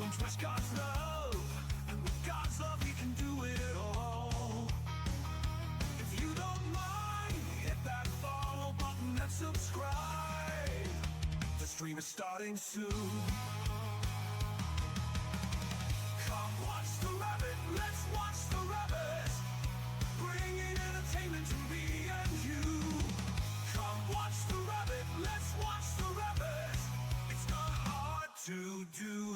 Express God's love, and with God's love we can do it all. If you don't mind, hit that follow button and subscribe. The stream is starting soon. Come watch the rabbit, let's watch the rabbit, bringing entertainment to me and you. Come watch the rabbit, let's watch the rabbit, it's not hard to do.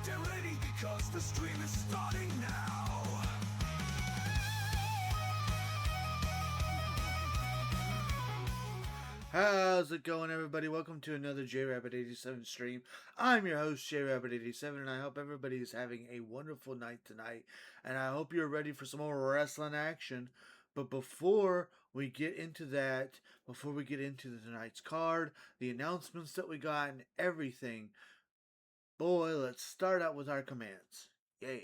Get ready because the stream is starting now. How's it going, everybody? Welcome to another JRabbit87 stream. I'm your host, JRabbit87, and I hope everybody is having a wonderful night tonight. And I hope you're ready for some more wrestling action. But before we get into that, before we get into tonight's card, the announcements that we got, and everything, boy, let's start out with our commands. Yeah.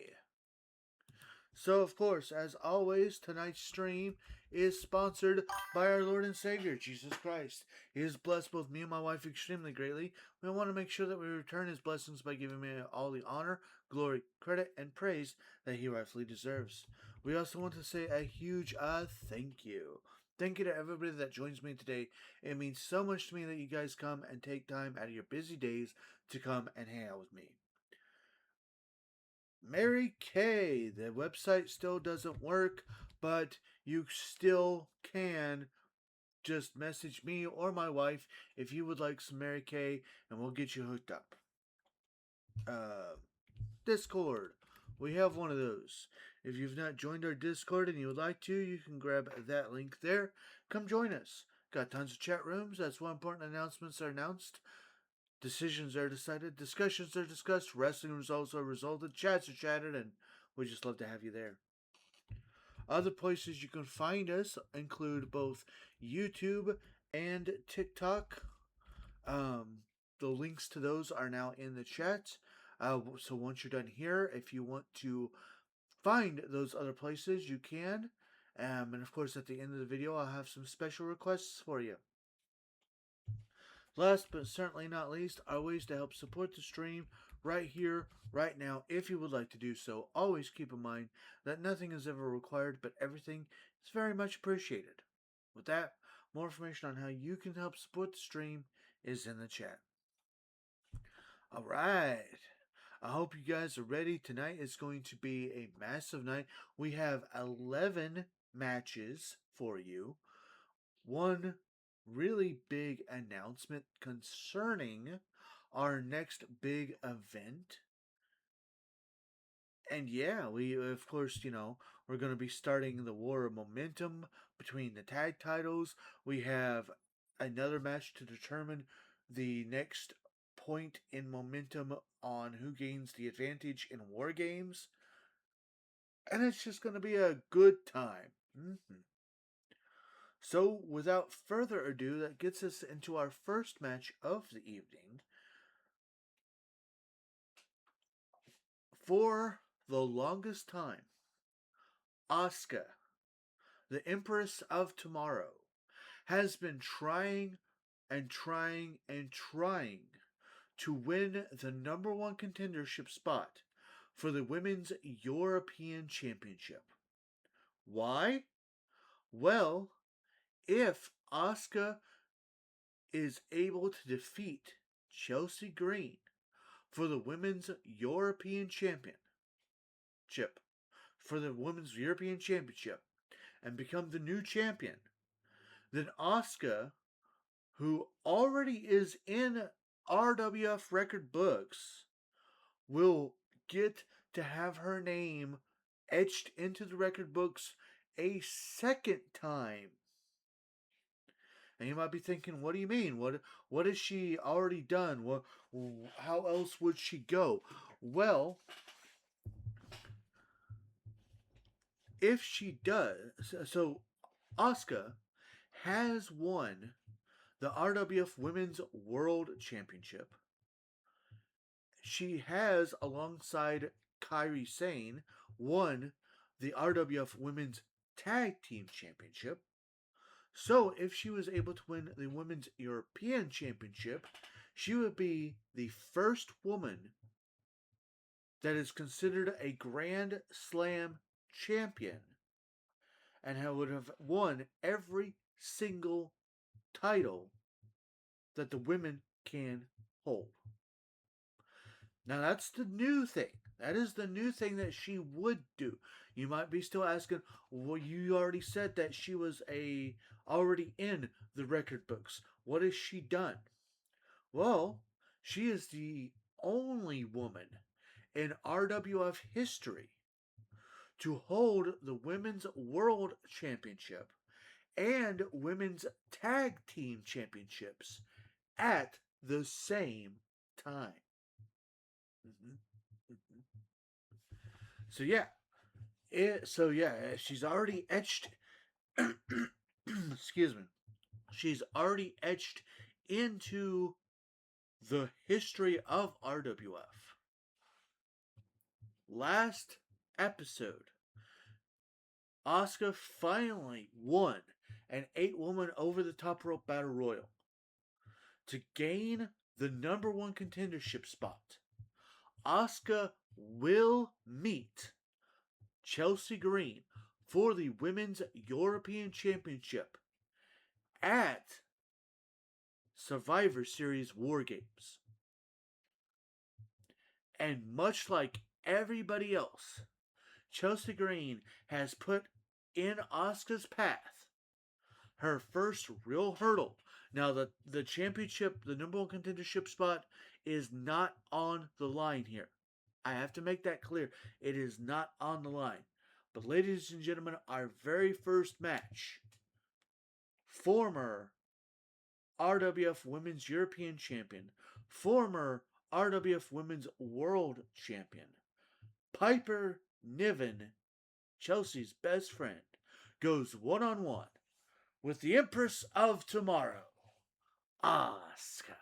So, of course, as always, tonight's stream is sponsored by our Lord and Savior, Jesus Christ. He has blessed both me and my wife extremely greatly. We want to make sure that we return His blessings by giving Him all the honor, glory, credit, and praise that He rightfully deserves. We also want to say a huge thank you. Thank you to everybody that joins me today. It means so much to me that you guys come and take time out of your busy days to come and hang out with me. Mary Kay, the website still doesn't work, but you still can just message me or my wife if you would like some Mary Kay, and we'll get you hooked up. Discord, we have one of those. If you've not joined our Discord and you would like to, you can grab that link there. Come join us. Got tons of chat rooms. That's why important announcements are announced. Decisions are decided, discussions are discussed, wrestling results are resulted, chats are chatted, and we just love to have you there. Other places you can find us include both YouTube and TikTok. The links to those are now in the chat. So once you're done here, if you want to find those other places, you can. And of course, at the end of the video, I'll have some special requests for you. Last but certainly not least, are ways to help support the stream right here, right now, if you would like to do so. Always keep in mind that nothing is ever required, but everything is very much appreciated. With that, more information on how you can help support the stream is in the chat. Alright, I hope you guys are ready. Tonight is going to be a massive night. We have 11 matches for you. One really big announcement concerning our next big event. And yeah, we, of course, we're going to be starting the War of Momentum between the tag titles. We have another match to determine the next point in momentum on who gains the advantage in War Games. And it's just going to be a good time. So, without further ado, that gets us into our first match of the evening. For the longest time, Asuka, the Empress of Tomorrow, has been trying and trying and trying to win the number one contendership spot for the Women's European Championship. Why? Well, if Asuka is able to defeat Chelsea Green for the Women's European Championship, and become the new champion, then Asuka, who already is in RWF record books, will get to have her name etched into the record books a second time. And you might be thinking, what do you mean? What has she already done? How else would she go? Well, if she does, so Asuka has won the RWF Women's World Championship. She has, alongside Kairi Sane, won the RWF Women's Tag Team Championship. So, if she was able to win the Women's European Championship, she would be the first woman that is considered a Grand Slam champion and who would have won every single title that the women can hold. Now that's the new thing. That is the new thing that she would do. You might be still asking, well, you already said that she was already in the record books. What has she done? Well, she is the only woman in RWF history to hold the Women's World Championship and Women's Tag Team Championships at the same time. So yeah, she's already etched. Excuse me. She's already etched into the history of RWF. Last episode, Asuka finally won an 8-woman over-the-top rope battle royal to gain the number 1 contendership spot. Asuka will meet Chelsea Green for the Women's European Championship at Survivor Series War Games. And much like everybody else, Chelsea Green has put in Asuka's path her first real hurdle. Now, the championship, the number 1 contendership spot, is not on the line here. I have to make that clear. It is not on the line. But ladies and gentlemen, our very first match, former RWF Women's European Champion, former RWF Women's World Champion, Piper Niven, Chelsea's best friend, goes one-on-one with the Empress of Tomorrow, Asuka.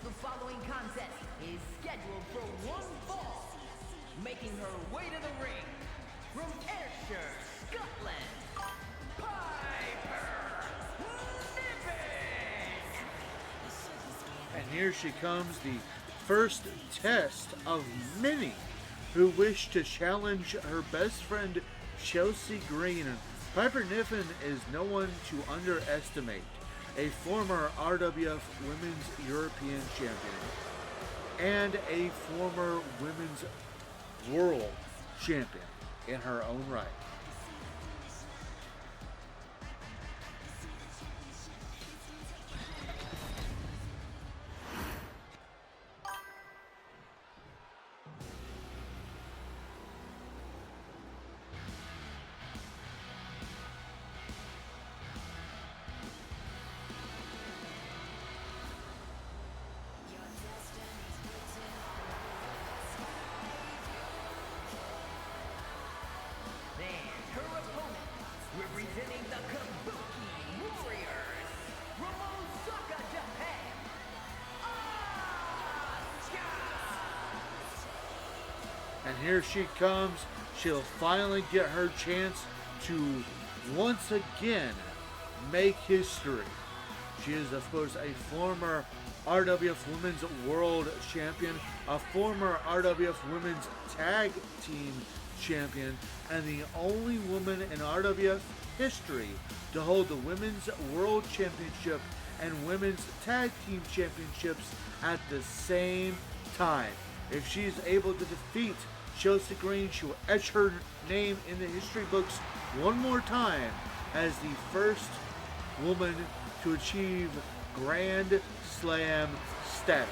The following contest is scheduled for one fall. Making her way to the ring, from Ayrshire, Scotland, Piper Niven! And here she comes, the first test of many who wish to challenge her best friend Chelsea Green. Piper Niven is no one to underestimate. A former RWF Women's European Champion and a former Women's World Champion in her own right. And her opponent, representing the Kabuki Warriors, from Osaka, Japan, Asuka! And here she comes. She'll finally get her chance to once again make history. She is, of course, a former RWF Women's World Champion, a former RWF Women's Tag Team Champion, and the only woman in RWF history to hold the Women's World Championship and Women's Tag Team Championships at the same time. If she's able to defeat Chelsea Green, she will etch her name in the history books one more time as the first woman to achieve Grand Slam status.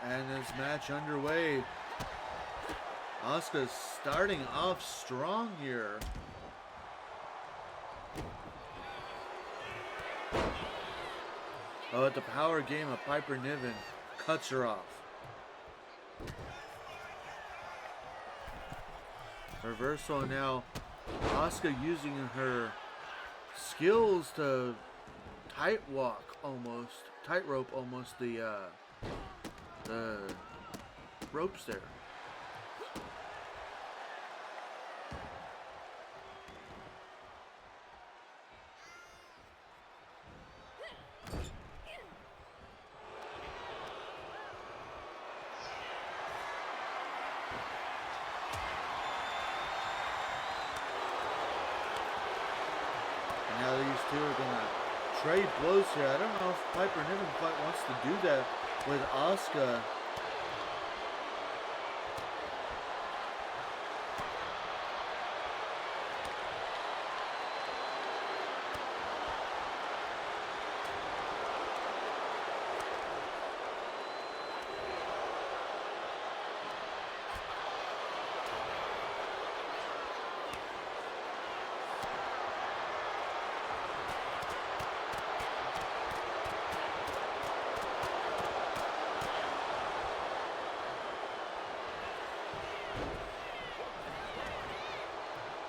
And this match underway. Asuka starting off strong here. Oh, at the power game of Piper Niven cuts her off. Reversal now. Asuka using her skills to tightrope almost the ropes there. Now these two are gonna trade blows here. I don't know if Piper Niven quite wants to do that with Asuka.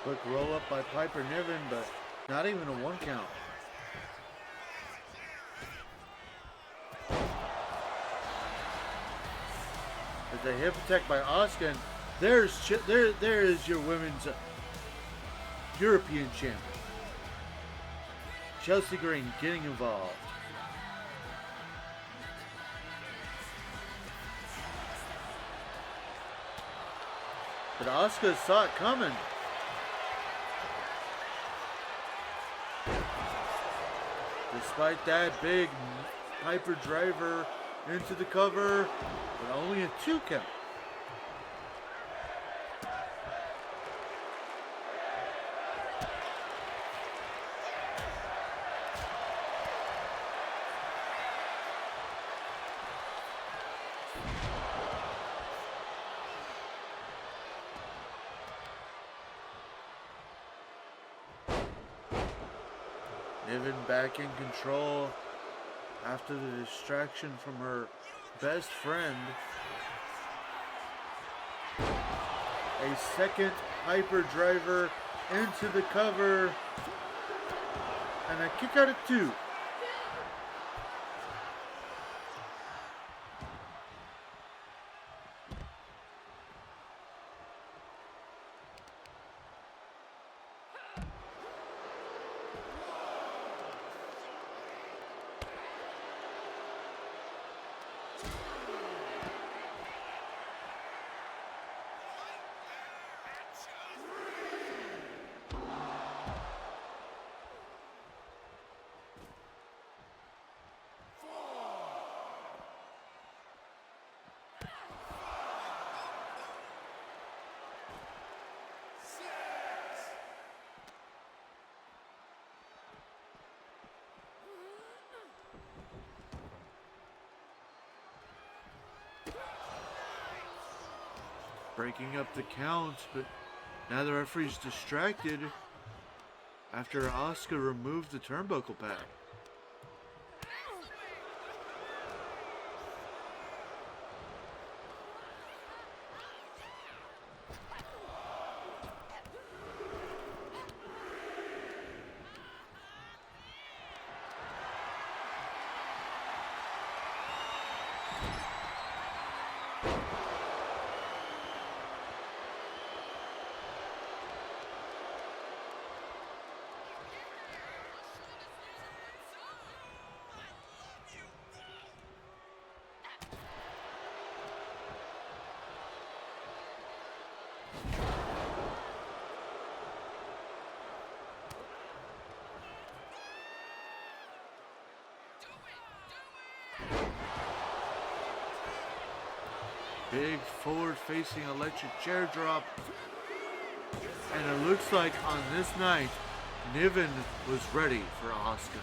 Quick roll up by Piper Niven, but not even a 1 count. There's a hip attack by Asuka, and there is your women's European champion. Chelsea Green getting involved. But Asuka saw it coming. Despite that, big Piper driver into the cover, but only a 2 count. Niven back in control after the distraction from her best friend. A second Piper driver into the cover. And a kick out at 2. Breaking up the count, but now the referee's distracted after Asuka removed the turnbuckle pad. Big forward-facing electric chair drop. And it looks like on this night, Niven was ready for Asuka.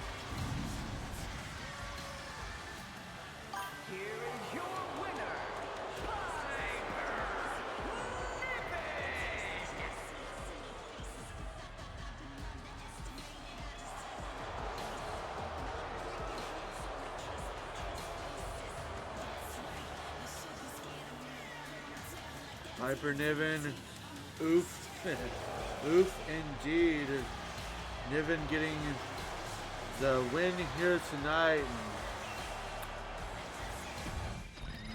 Here is your winner, Piper Niven, oof, oof indeed. Niven getting the win here tonight.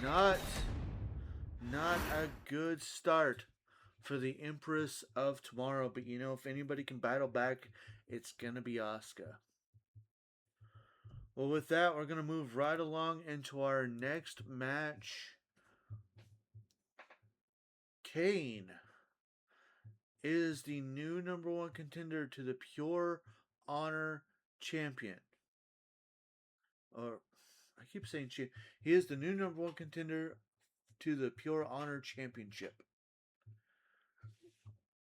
Not a good start for the Empress of Tomorrow, but you know, if anybody can battle back, it's gonna be Asuka. Well, with that, we're gonna move right along into our next match. Kane is the new number one contender to the Pure Honor Champion. Or, I keep saying he is the new number one contender to the Pure Honor Championship.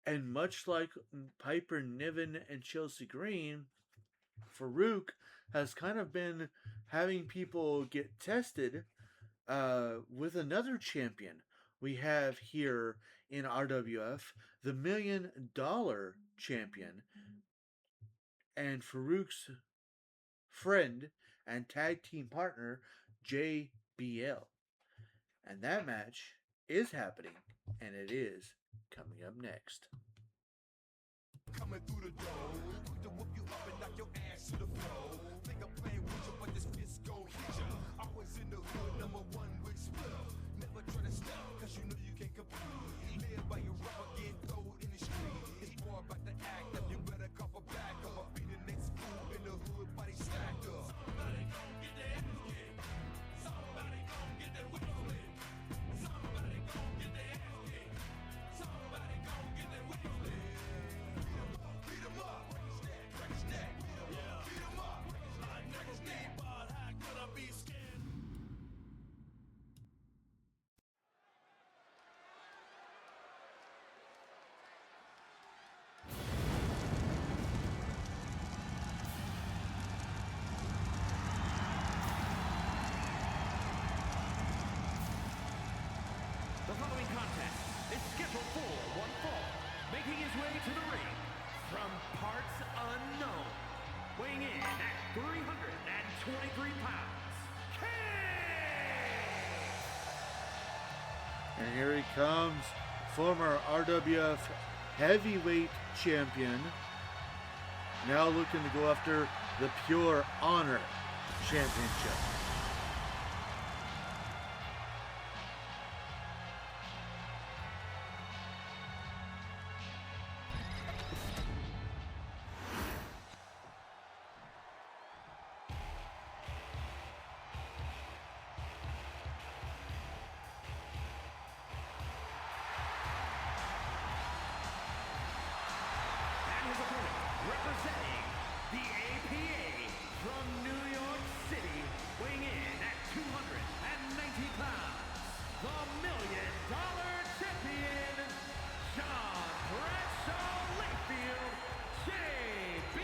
And much like Piper Niven and Chelsea Green, Farouk has kind of been having people get tested with another champion we have here in RWF, the $1 Million Champion, and Farouk's friend and tag team partner, JBL. And that match is happening, and it is coming up next. Coming through the door, quick to whoop you up and knock your ass to the floor. Think I'm playing with you, but this fist gon' hit ya. Always in the hood, number one with split. Never try to stop, cause you know you can't compete. Live by your rubber, get thrown in the street. It's more about the act up, you better cough a back up. I'll be the next fool in the hood, body stacked up. Somebody gon' get their ass kicked. Somebody gon' get their whip split. Somebody gon' get their ass kicked. Somebody gon' get their whip split. Beat him up, break his neck, beat him up, break his neck, but how could I be scared? The following contest is scheduled for one fall, making his way to the ring from parts unknown, weighing in at 323 pounds, Kane! And here he comes, former RWF heavyweight champion, now looking to go after the Pure Honor Championship. And his opponent, representing the APA from New York City, weighing in at 290 pounds, the $1 Million Champion, John Bradshaw Layfield, JBL.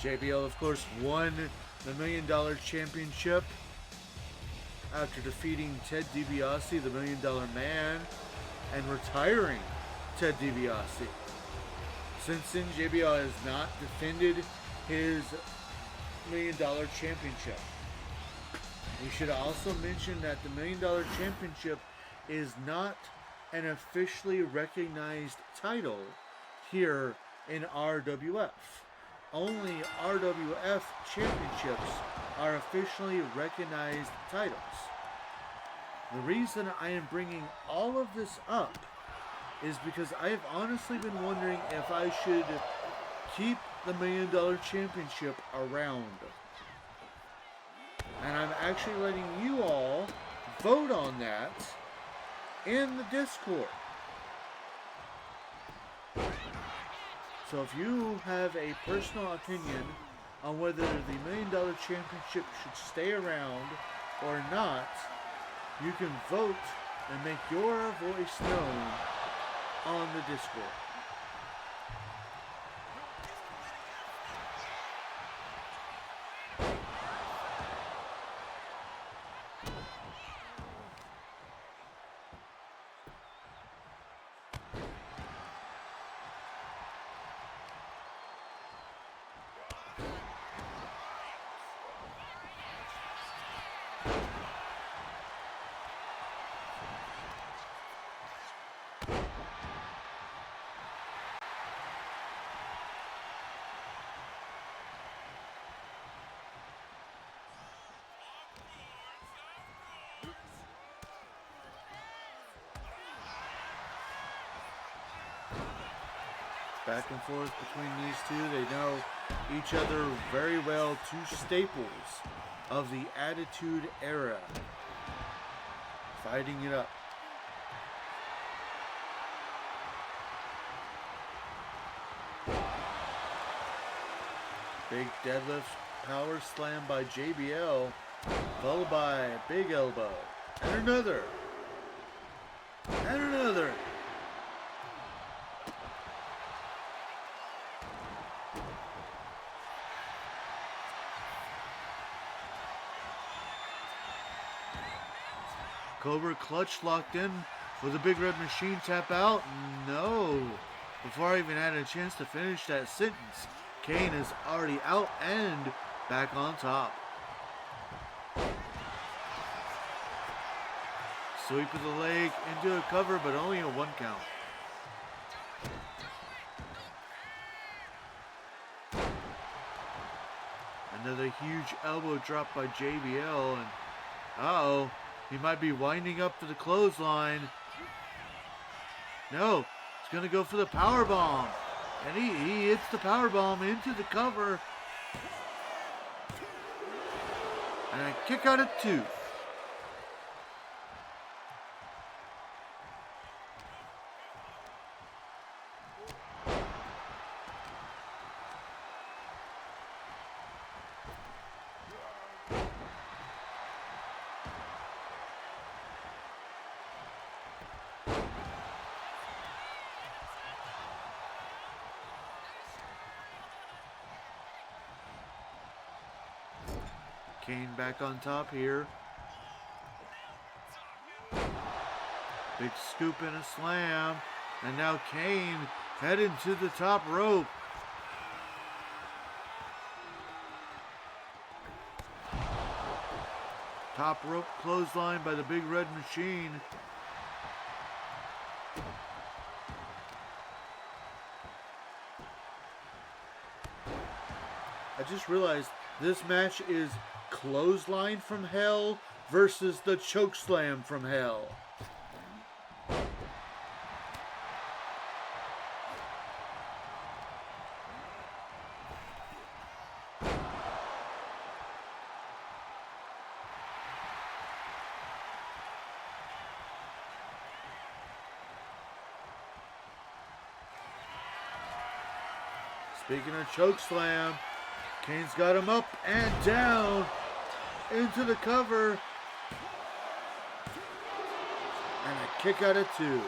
JBL, of course, won the $1 Million Championship after defeating Ted DiBiase, the $1 Million Man, and retiring Ted DiBiase. Since then, JBL has not defended his $1 Million Championship. We should also mention that the $1 Million Championship is not an officially recognized title here in RWF. Only RWF championships are officially recognized titles. The reason I am bringing all of this up is because I have honestly been wondering if I should keep the $1 Million Championship around. And I'm actually letting you all vote on that in the Discord. So if you have a personal opinion on whether the $1 Million Championship should stay around or not, you can vote and make your voice known on the Discord. Back and forth between these two. They know each other very well. Two staples of the Attitude Era. Fighting it up. Big deadlift power slam by JBL, followed by a big elbow. And another. And another. Cobra clutch locked in with the Big Red Machine tap out. No. Before I even had a chance to finish that sentence, Kane is already out and back on top. Sweep of the leg into a cover, but only a 1 count. Another huge elbow drop by JBL, and uh-oh, he might be winding up for the clothesline. No, he's gonna go for the power bomb, and he hits the power bomb into the cover, and a kick out at 2. Kane back on top here. Big scoop and a slam. And now Kane heading to the top rope. Top rope clothesline by the Big Red Machine. I just realized this match is Clothesline from Hell versus the Chokeslam from Hell. Speaking of Chokeslam, Kane's got him up and down into the cover. And a kick out at 2.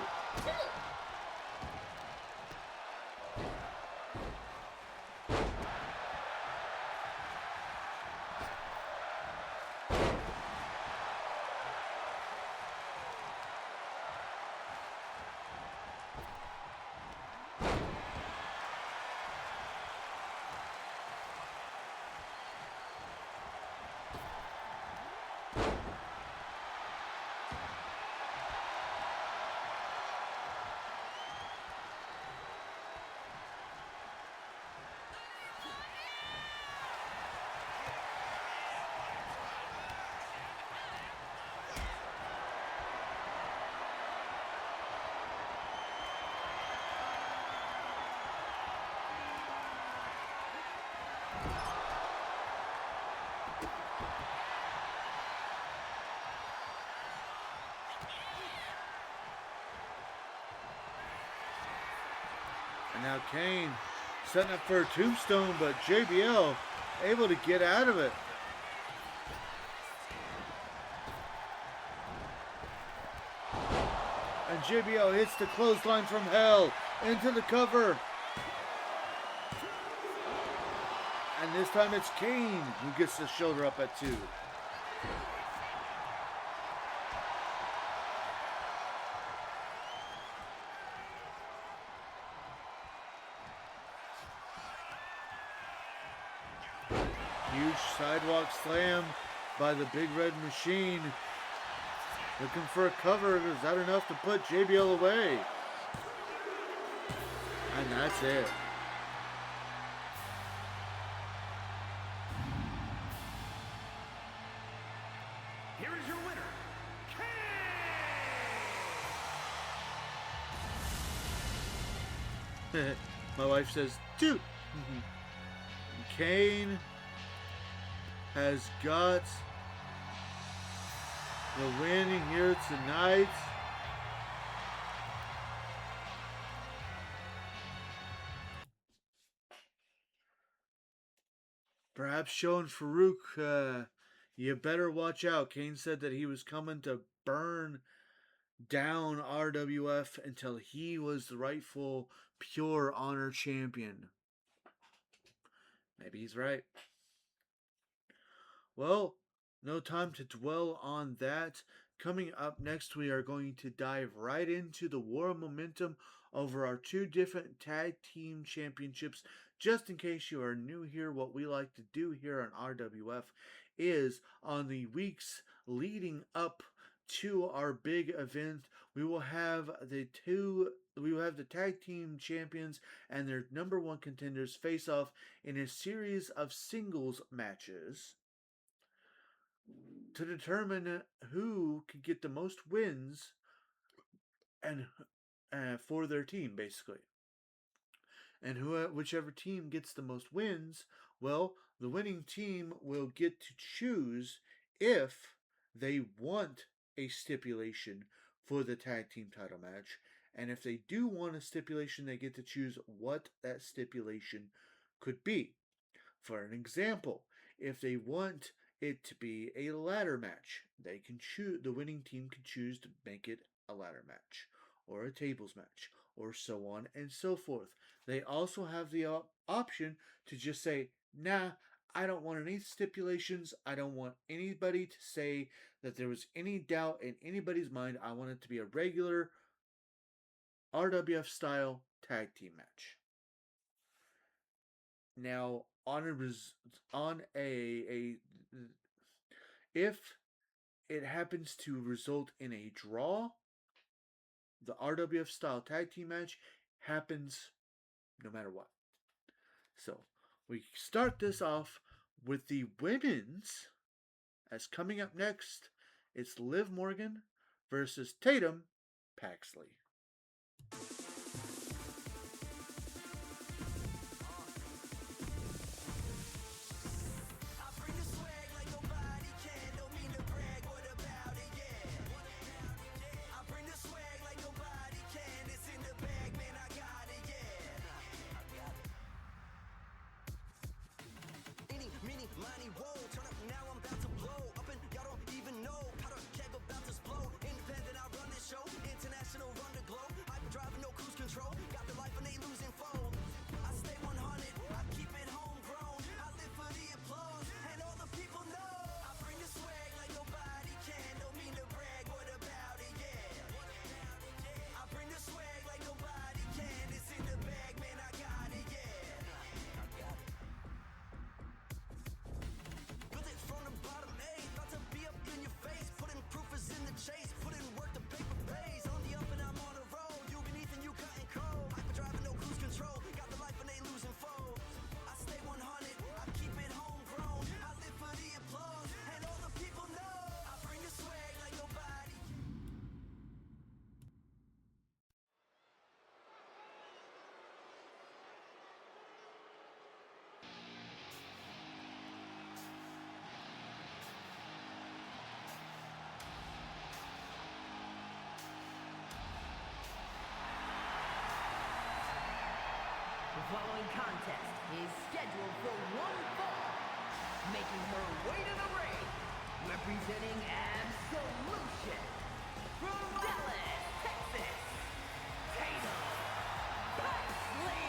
And now Kane setting up for a tombstone, but JBL able to get out of it. And JBL hits the clothesline from hell into the cover. And this time it's Kane who gets the shoulder up at 2. Huge sidewalk slam by the Big Red Machine. Looking for a cover. Is that enough to put JBL away? And that's it. Here is your winner, Kane! My wife says, dude. Kane has got the win here tonight. Perhaps showing Farouk, you better watch out. Kane said that he was coming to burn down RWF until he was the rightful Pure Honor champion. Maybe he's right. Well, no time to dwell on that. Coming up next, we are going to dive right into the war of momentum over our two different tag team championships. Just in case you are new here, what we like to do here on RWF is on the weeks leading up to our big event, we will have the tag team champions and their number one contenders face off in a series of singles matches to determine who could get the most wins and for their team, basically. And whichever team gets the most wins, well, the winning team will get to choose if they want a stipulation for the tag team title match. And if they do want a stipulation, they get to choose what that stipulation could be. For an example, if they want it to be a ladder match, they can choose. The winning team can choose to make it a ladder match, or a tables match, or so on and so forth. They also have the option to just say, "Nah, I don't want any stipulations. I don't want anybody to say that there was any doubt in anybody's mind. I want it to be a regular RWF style tag team match." Now, if it happens to result in a draw, the RWF style tag team match happens no matter what. So we start this off with the women's. As coming up next, it's Liv Morgan versus Tatum Paxley. The following contest is scheduled for one fall. Making her way to the ring, representing Absolution from Dallas, Texas, Tatum Paxley.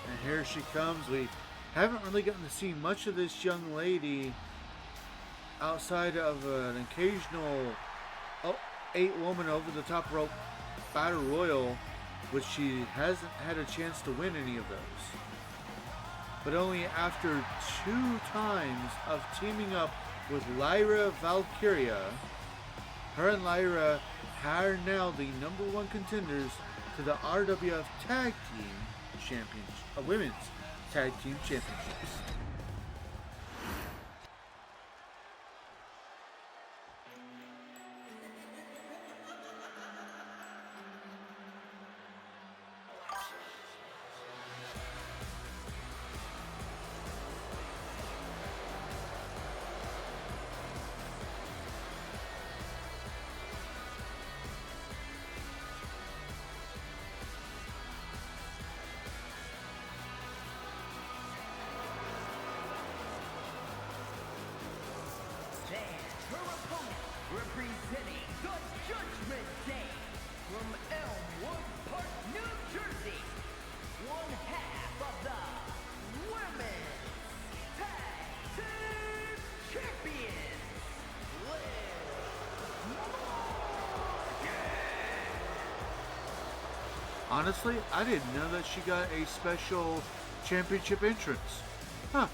And here she comes. We haven't really gotten to see much of this young lady outside of an occasional 8-woman over the top rope battle royal, which she hasn't had a chance to win any of those. But only after 2 times of teaming up with Lyra Valkyria, her and Lyra are now the number 1 contenders to the RWF Tag Team Championship, Women's Tag Team Championships. representing the Judgment Day from Elmwood Park, New Jersey, one half of the Women's Tag Team Champions, Liv Morgan. Honestly, I didn't know that she got a special championship entrance. Huh.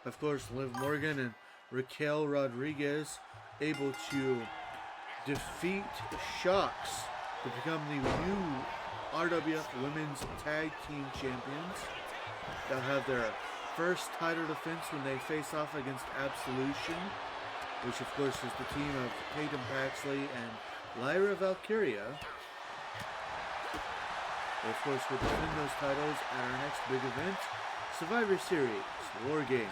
Of course, Liv Morgan and Raquel Rodriguez able to defeat Shocks to become the new RWF Women's Tag Team Champions. They'll have their first title defense when they face off against Absolution, which of course is the team of Tatum Paxley and Lyra Valkyria. They of course will defend those titles at our next big event, Survivor Series War Games.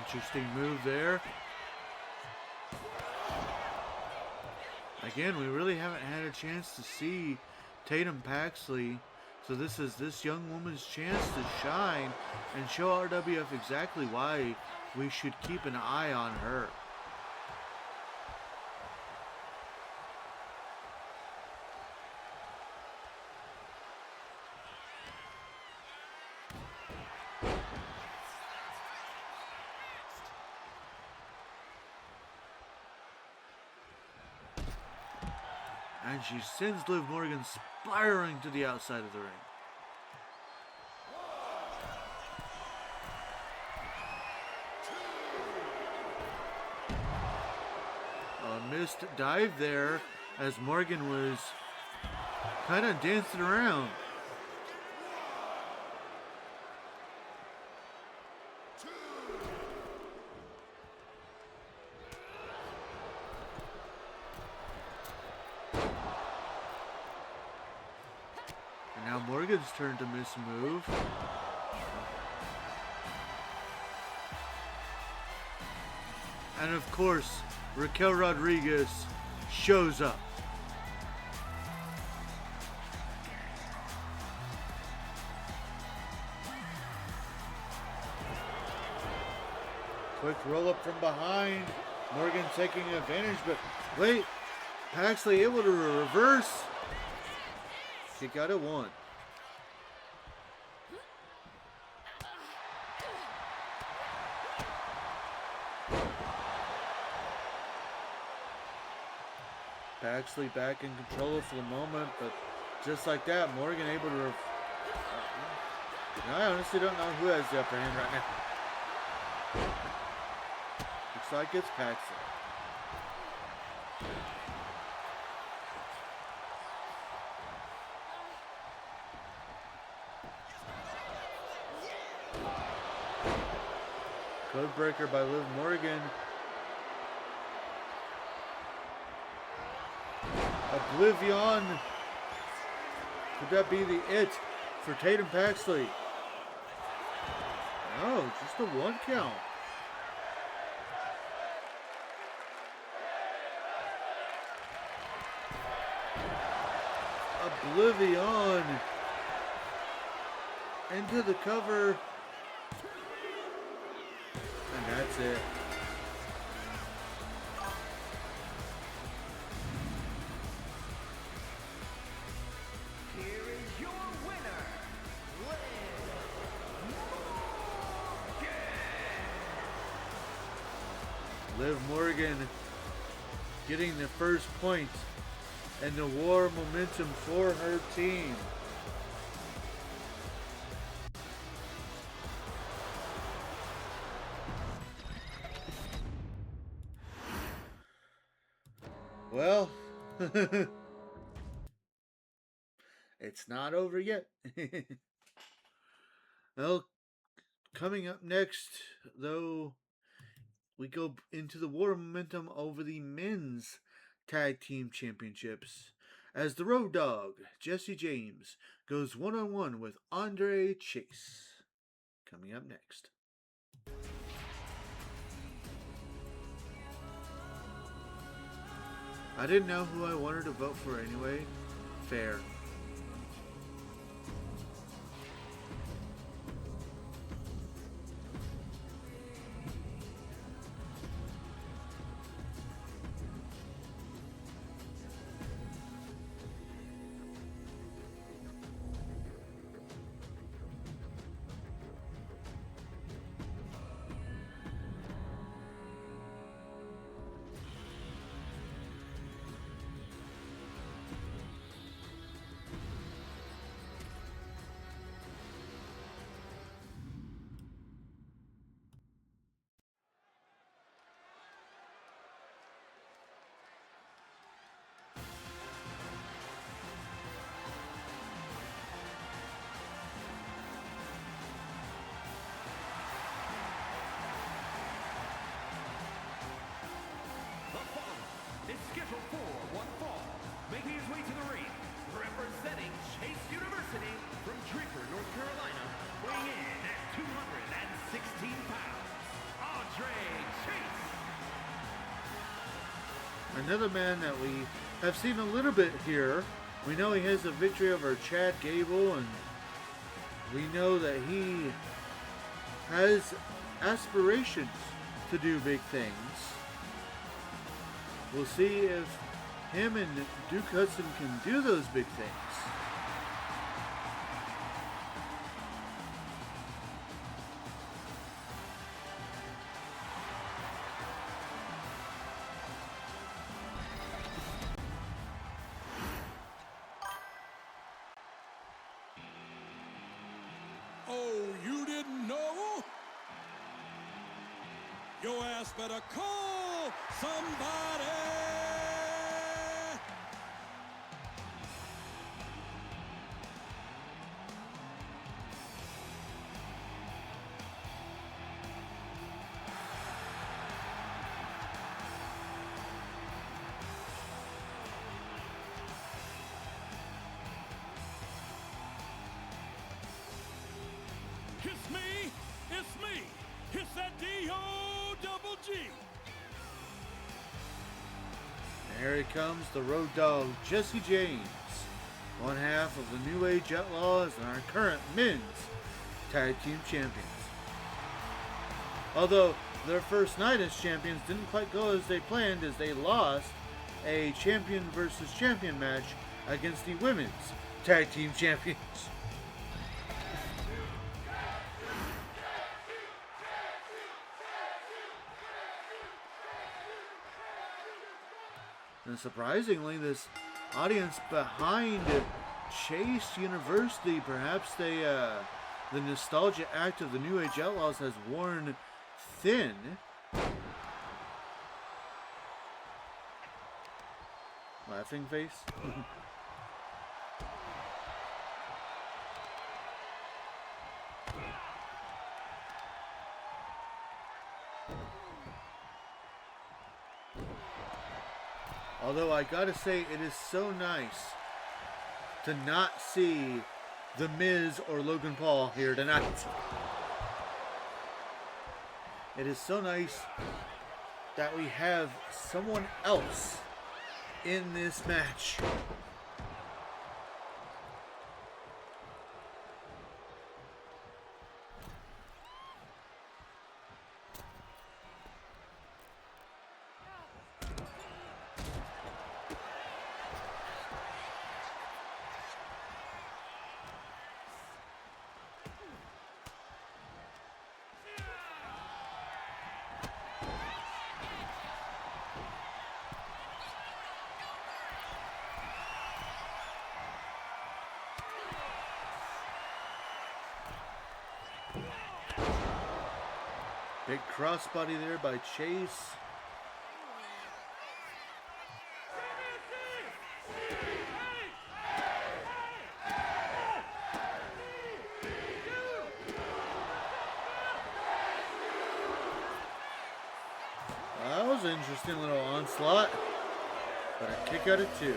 Interesting move there. Again, we really haven't had a chance to see Tatum Paxley, so this is this young woman's chance to shine and show RWF exactly why we should keep an eye on her. And she sends Liv Morgan spiraling to the outside of the ring. A missed dive there as Morgan was kind of dancing around. Now Morgan's turn to miss a move. And of course, Raquel Rodriguez shows up. Quick roll up from behind. Morgan taking advantage, but wait, Paxley able to reverse. Kick out at one. Paxley back in control for the moment, but just like that, Morgan able to... I honestly don't know who has the upper hand right now. Looks like it's Paxley. Codebreaker by Liv Morgan. Oblivion. Could that be the it for Tatum Paxley? No, just a one count. Oblivion into the cover. And that's it. Here is your winner, Liv Morgan getting the first point and the war momentum for her team. Well, it's not over yet. Well, coming up next, though, we go into the war momentum over the men's Tag Team Championships as the Road Dogg, Jesse James, goes one-on-one with Andre Chase. Coming up next. I didn't know who I wanted to vote for anyway. Fair. Is scheduled for one fall, making his way to the ring, representing Chase University from Draper, North Carolina, weighing in at 216 pounds, Andre Chase. Another man that we have seen a little bit here. We know he has a victory over Chad Gable, and we know that he has aspirations to do big things. We'll see if him and Duke Hudson can do those big things. Oh, you didn't know? Your ass better call somebody. It's me, it's me, it's that D-O-double-G. There he comes, the Road Dogg, Jesse James, one half of the New Age Outlaws and our current men's tag team champions. Although their first night as champions didn't quite go as they planned, as they lost a champion versus champion match against the women's tag team champions. And surprisingly, this audience behind Chase University, perhaps they, the nostalgia act of the New Age Outlaws has worn thin. Laughing face. Although I gotta say, it is so nice to not see The Miz or Logan Paul here tonight. It is so nice that we have someone else in this match. Big crossbody there by Chase. That was an interesting little onslaught. But a kick out of 2.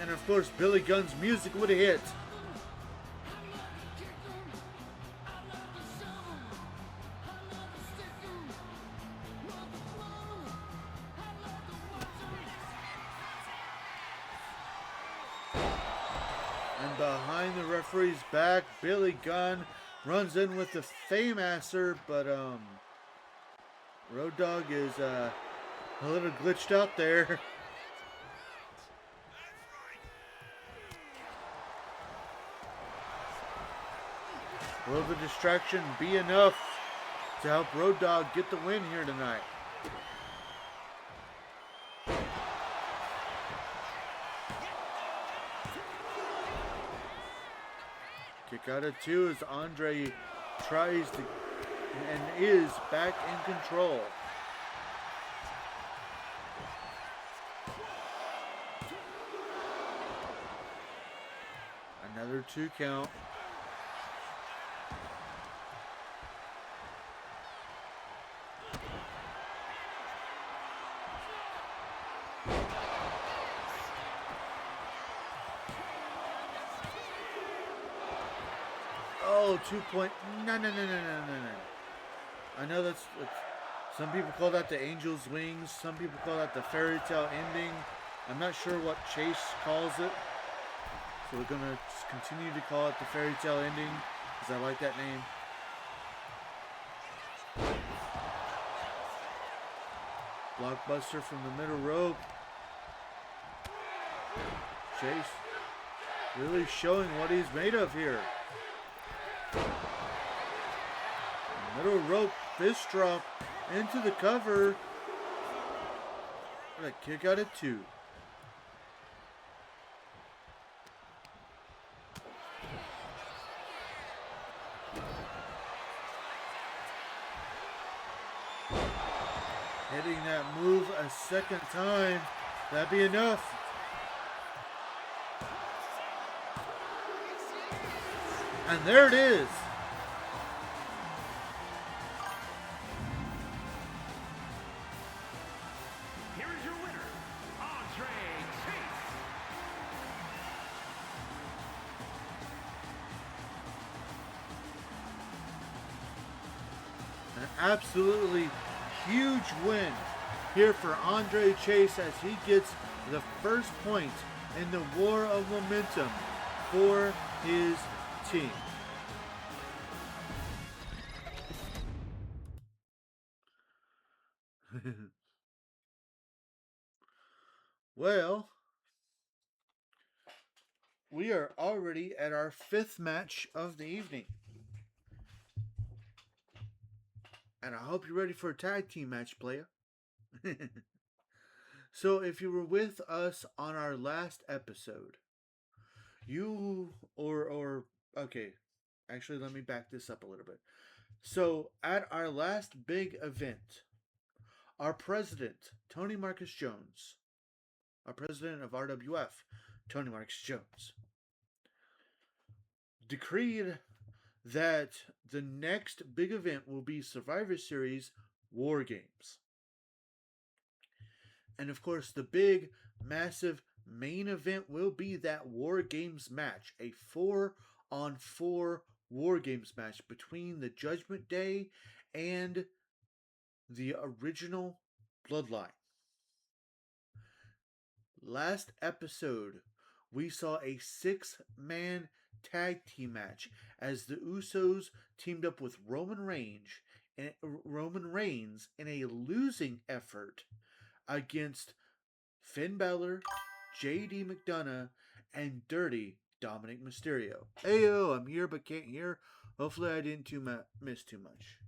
And of course, Billy Gunn's music would have hit. And behind the referee's back, Billy Gunn runs in with the Fameasser, but Road Dogg is a little glitched out there. Will the distraction be enough to help Road Dogg get the win here tonight? Kick out of 2 as Andre tries to and is back in control. Another 2 count. Oh, 2 point. No. I know that's some people call that the angel's wings. Some people call that the fairy tale ending. I'm not sure what Chase calls it. So we're going to continue to call it the fairy tale ending because I like that name. Blockbuster from the middle rope. Chase really showing what he's made of here. Middle rope fist drop into the cover. What a kick out of 2. Hitting that move a second time. That'd be enough. And there it is. Here is your winner, Andre Chase. An absolutely huge win here for Andre Chase as he gets the first point in the war of momentum for his team. Well, we are already at our 5th match of the evening. And I hope you're ready for a tag team match, player. So if you were with us on our last episode, okay, actually let me back this up a little bit. So at our last big event, our president, Tony Marcus Jones, our president of RWF, Tony Marcus Jones, decreed that the next big event will be Survivor Series War Games. And of course, the big, massive main event will be that War Games match, a 4-on-4 War Games match between the Judgment Day and the original Bloodline. Last episode, we saw a 6-man tag team match as the Usos teamed up with Roman Reigns in a losing effort against Finn Balor, JD McDonough, and Dirty Dominic Mysterio. Ayo, I'm here but can't hear. Hopefully I didn't miss too much.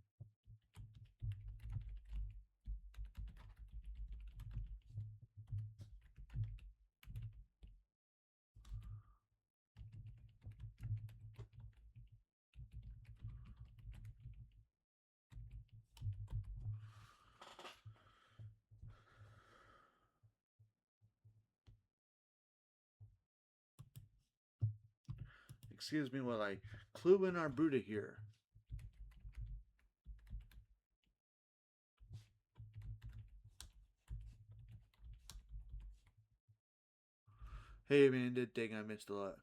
Excuse me while I clue in our Buddha here. Hey, Amanda. Dang, I missed a lot.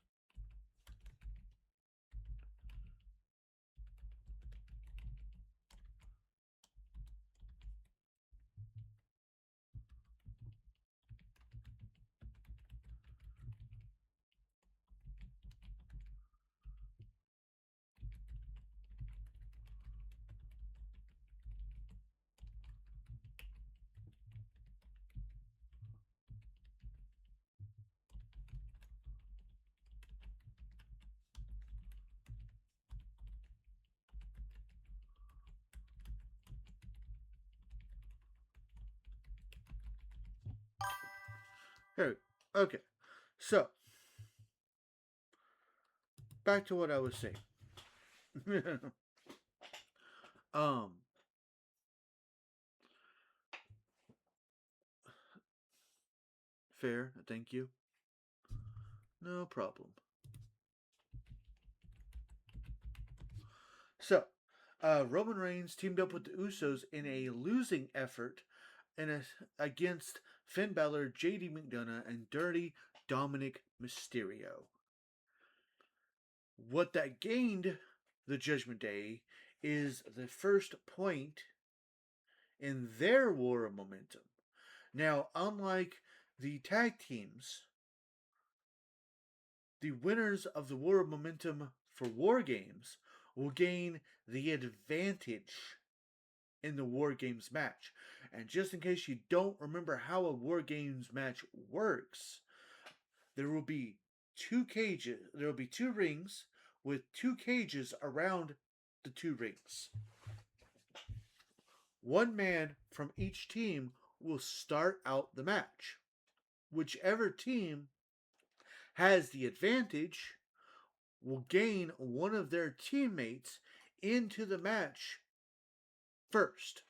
Here. Okay. So, back to what I was saying. um, fair. Thank you. No problem. So, Roman Reigns teamed up with the Usos in a losing effort against Finn Balor, JD McDonough, and Dirty Dominic Mysterio. What that gained the Judgment Day is the first point in their War of Momentum. Now, unlike the tag teams, the winners of the War of Momentum for War Games will gain the advantage in the War Games match. And just in case you don't remember how a War Games match works, there will be two cages. There will be two rings with two cages around the two rings. One man from each team will start out the match. Whichever team has the advantage will gain one of their teammates into the match first.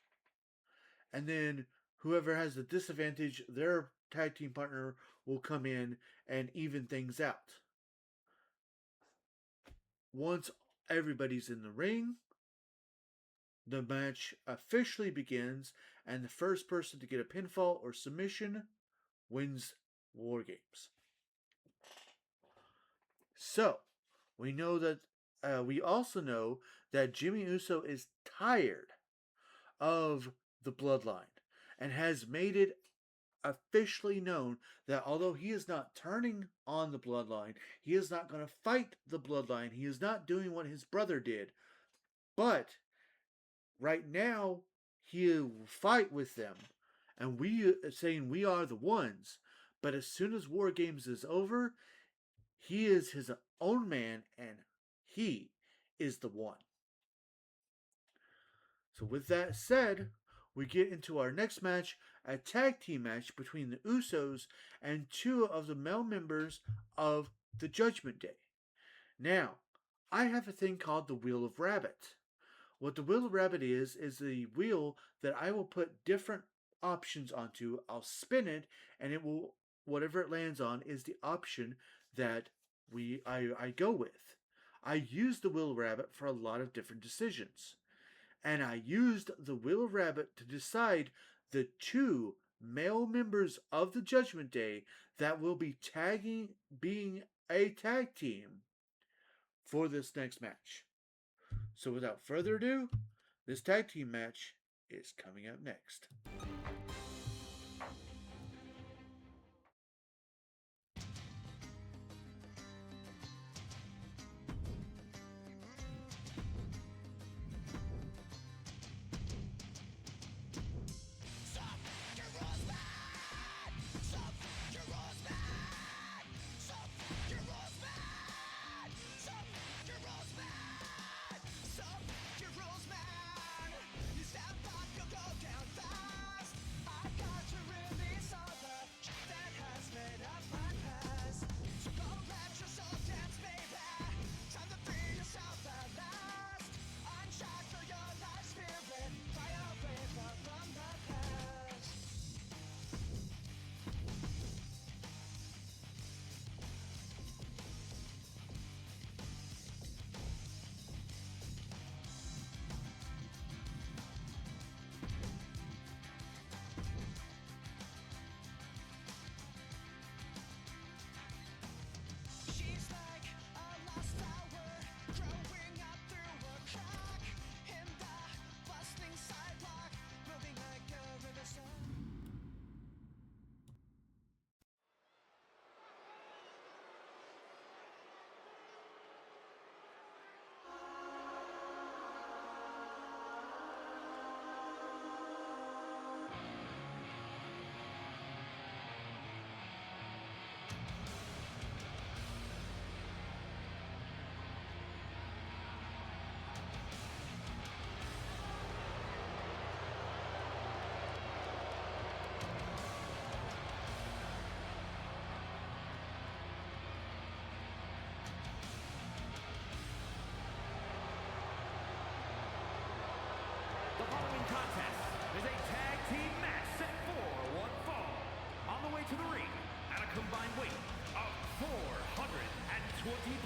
And then whoever has the disadvantage, their tag team partner will come in and even things out. Once everybody's in the ring, the match officially begins, and the first person to get a pinfall or submission wins War Games. So, we know that we also know that Jimmy Uso is tired of the bloodline and has made it officially known that although he is not turning on the bloodline, he is not going to fight the bloodline. He is not doing what his brother did. But right now, he will fight with them. And we saying we are the ones. But as soon as War Games is over, he is his own man and he is the one. So with that said, we get into our next match, a tag team match between the Usos and two of the male members of the Judgment Day. Now, I have a thing called the Wheel of Rabbit. What the Wheel of Rabbit is the wheel that I will put different options onto. I'll spin it, and it will, whatever it lands on, is the option that I go with. I use the Wheel of Rabbit for a lot of different decisions. And I used the Wheel of Rabbit to decide the two male members of the Judgment Day that will be being a tag team for this next match. So without further ado, this tag team match is coming up next.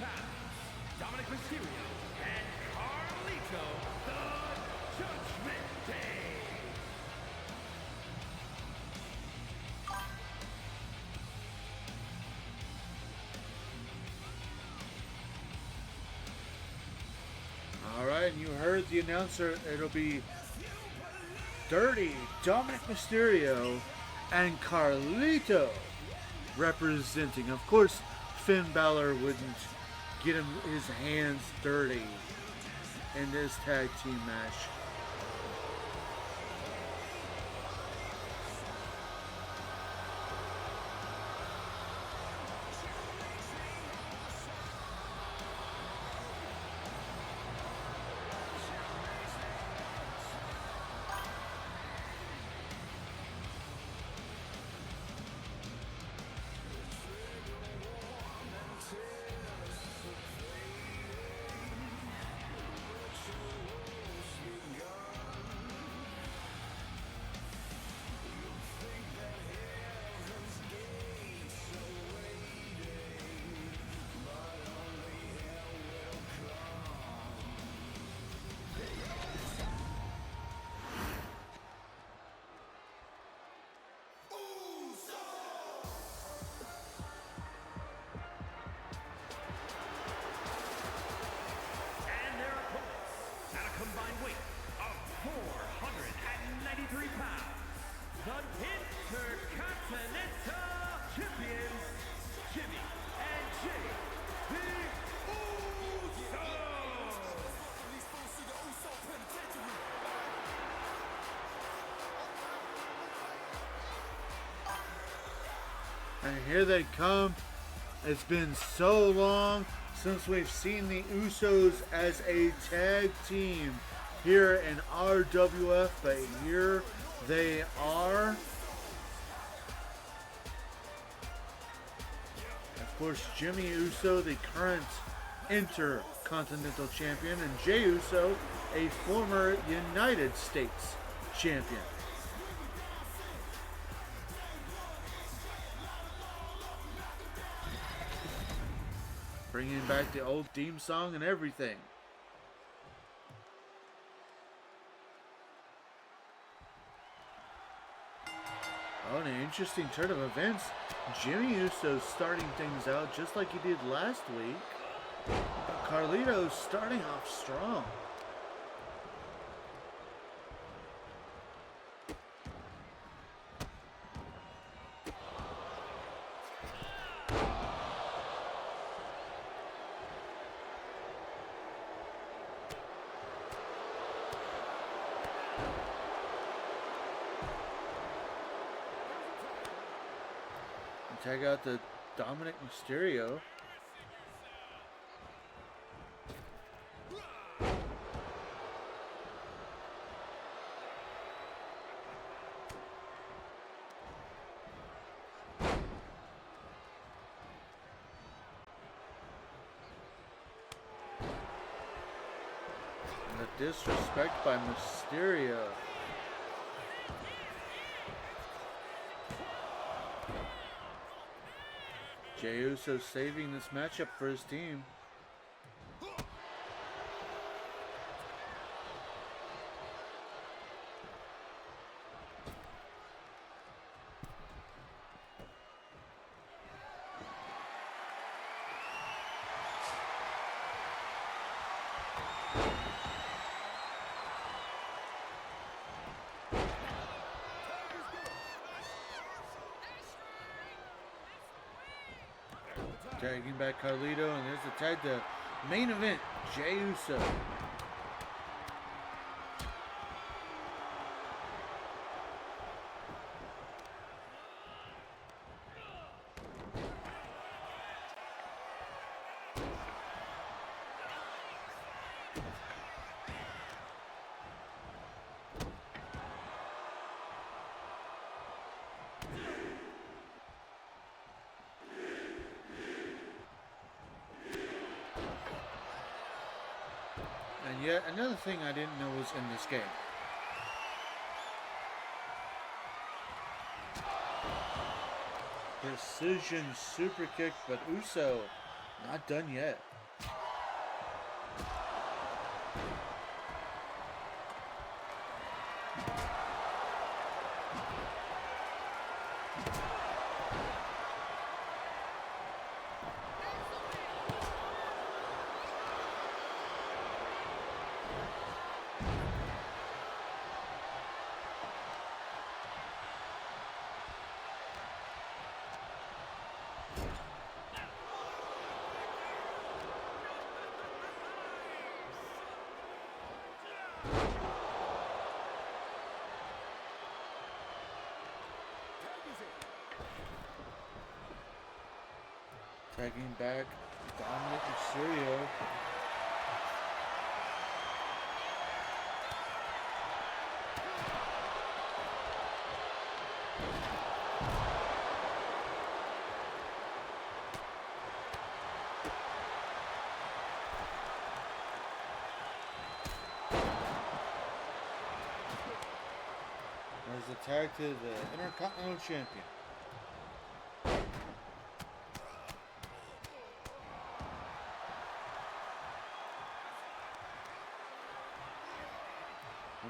pounds, Dominic Mysterio and Carlito, the Judgment Day. Alright, and you heard the announcer. It'll be Dirty Dominic Mysterio and Carlito representing. Of course, Finn Balor wouldn't get his hands dirty in this tag team match. And here they come. It's been so long since we've seen the Usos as a tag team here in RWF, but here they are. Of course, Jimmy Uso, the current Intercontinental Champion, and Jey Uso, a former United States Champion. Bringing back the old theme song and everything. Oh, and an interesting turn of events. Jimmy Uso starting things out just like he did last week. Carlito's starting off strong. Tag out the Dominic Mysterio. And the disrespect by Mysterio. Jey Uso saving this matchup for his team. Tagging back Carlito, and there's the tag to main event, Jey Uso. And yet another thing I didn't know was in this game. Precision super kick, but Uso Not done yet. Tagging back, Dominic Mysterio. There's a tag to the Intercontinental Champion.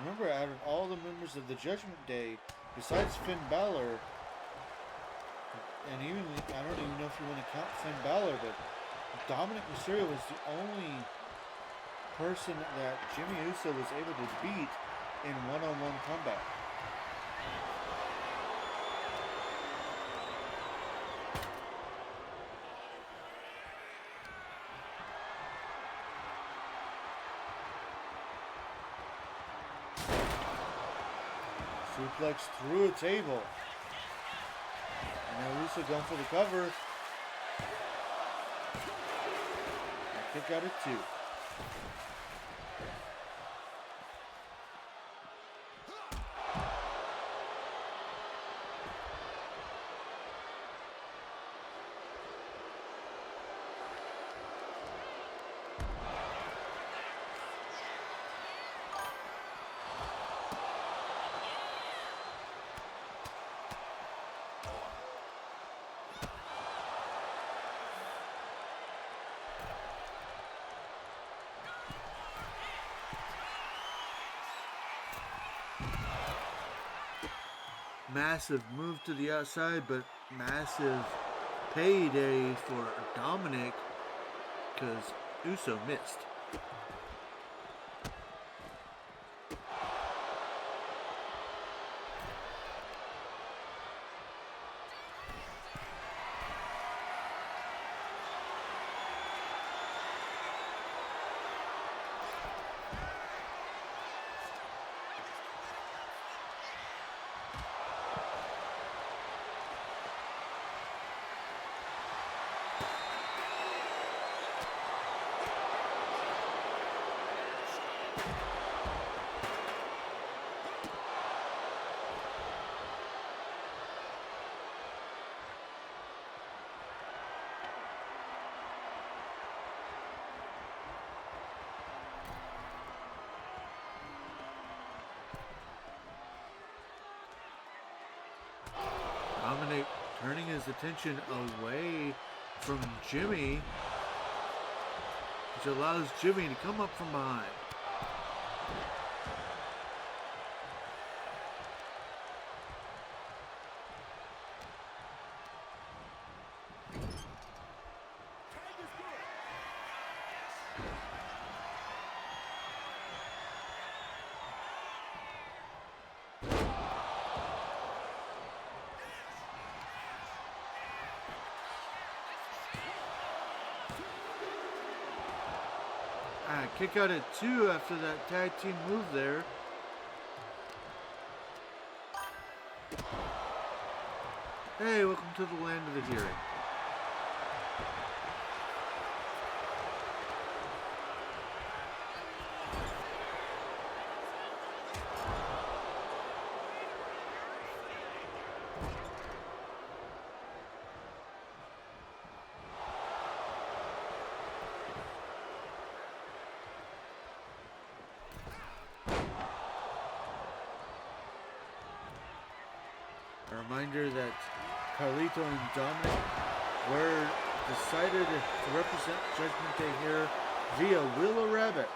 Remember, out of all the members of the Judgment Day, besides Finn Balor, and even, I don't even know if you want to count Finn Balor, but Dominic Mysterio was the only person that Jimmy Uso was able to beat in one-on-one combat. Suplex through a table. And now Uso going for the cover. I kick out at 2. Massive move to the outside, but massive payday for Dominic because Uso missed. Dominic turning his attention away from Jimmy, which allows Jimmy to come up from behind. Kick out at 2 after that tag team move there. Hey, welcome to the land of the hearing. A reminder that Carlito and Dominic were decided to represent Judgment Day here via Willow Rabbit.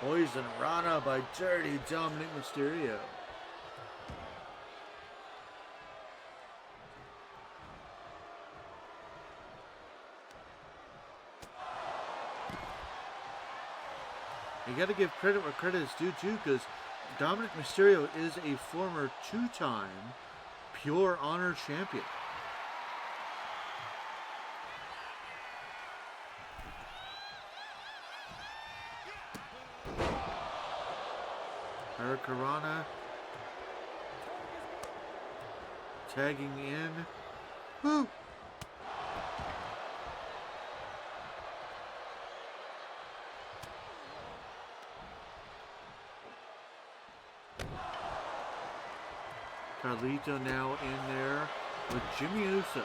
Poison Rana by Dirty Dominic Mysterio. You got to give credit where credit is due too, because Dominic Mysterio is a former two-time Pure Honor champion. Hurricanrana tagging in. Woo! Carlito now in there with Jimmy Uso.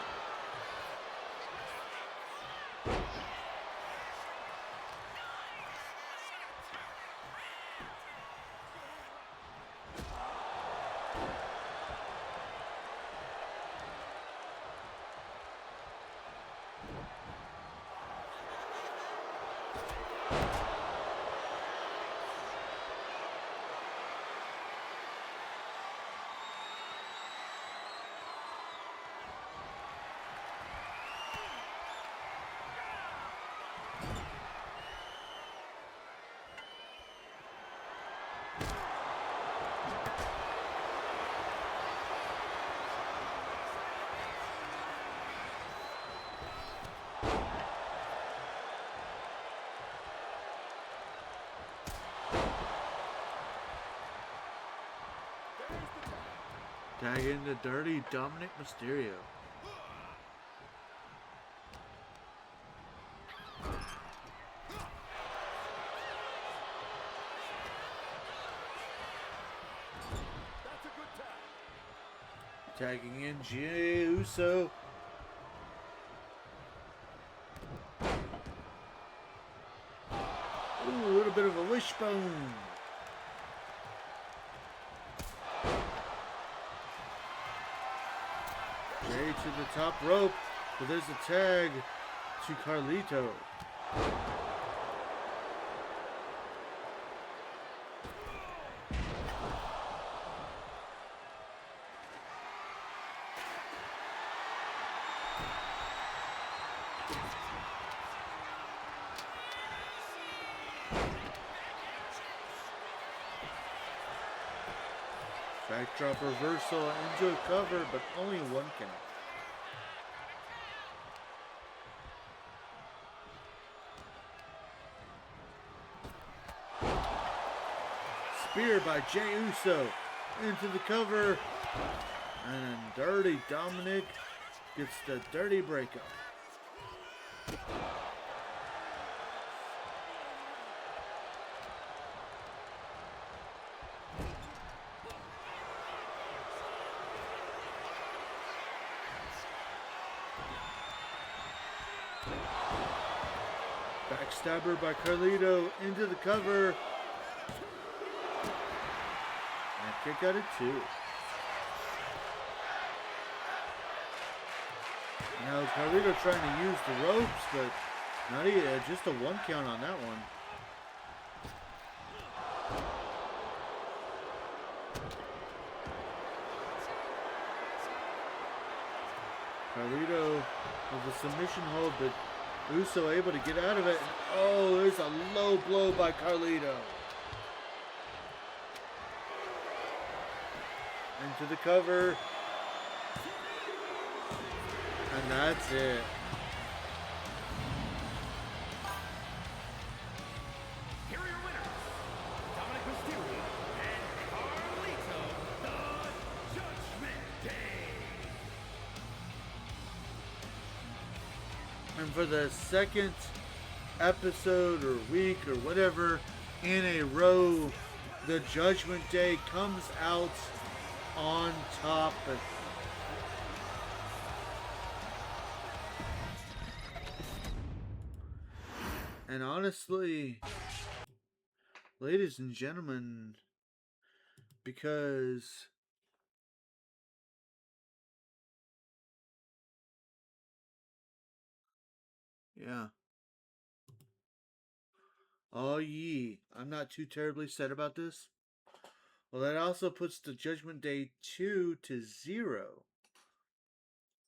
Tag into Dirty Dominic Mysterio. That's a good tag. Tagging in Jey Uso. Ooh, a little bit of a wishbone. Jey to the top rope, but there's a tag to Carlito. Backdrop reversal into a cover, but only one count. Spear by Jey Uso into the cover, and Dirty Dominic gets the dirty breakup. Backstabber by Carlito into the cover. And kick out at 2. Now Carlito trying to use the ropes, but not even, just a 1 count on that one. Carlito with a submission hold, but Uso able to get out of it. Oh, there's a low blow by Carlito. Into the cover. And that's it. Here are your winners, Dominic Mysterio and Carlito, the Judgment Day. And for the second episode or week or whatever in a row, the Judgment Day comes out on top. And honestly, ladies and gentlemen, because yeah. Oh ye. I'm not too terribly sad about this. Well, that also puts the Judgment Day 2 to 0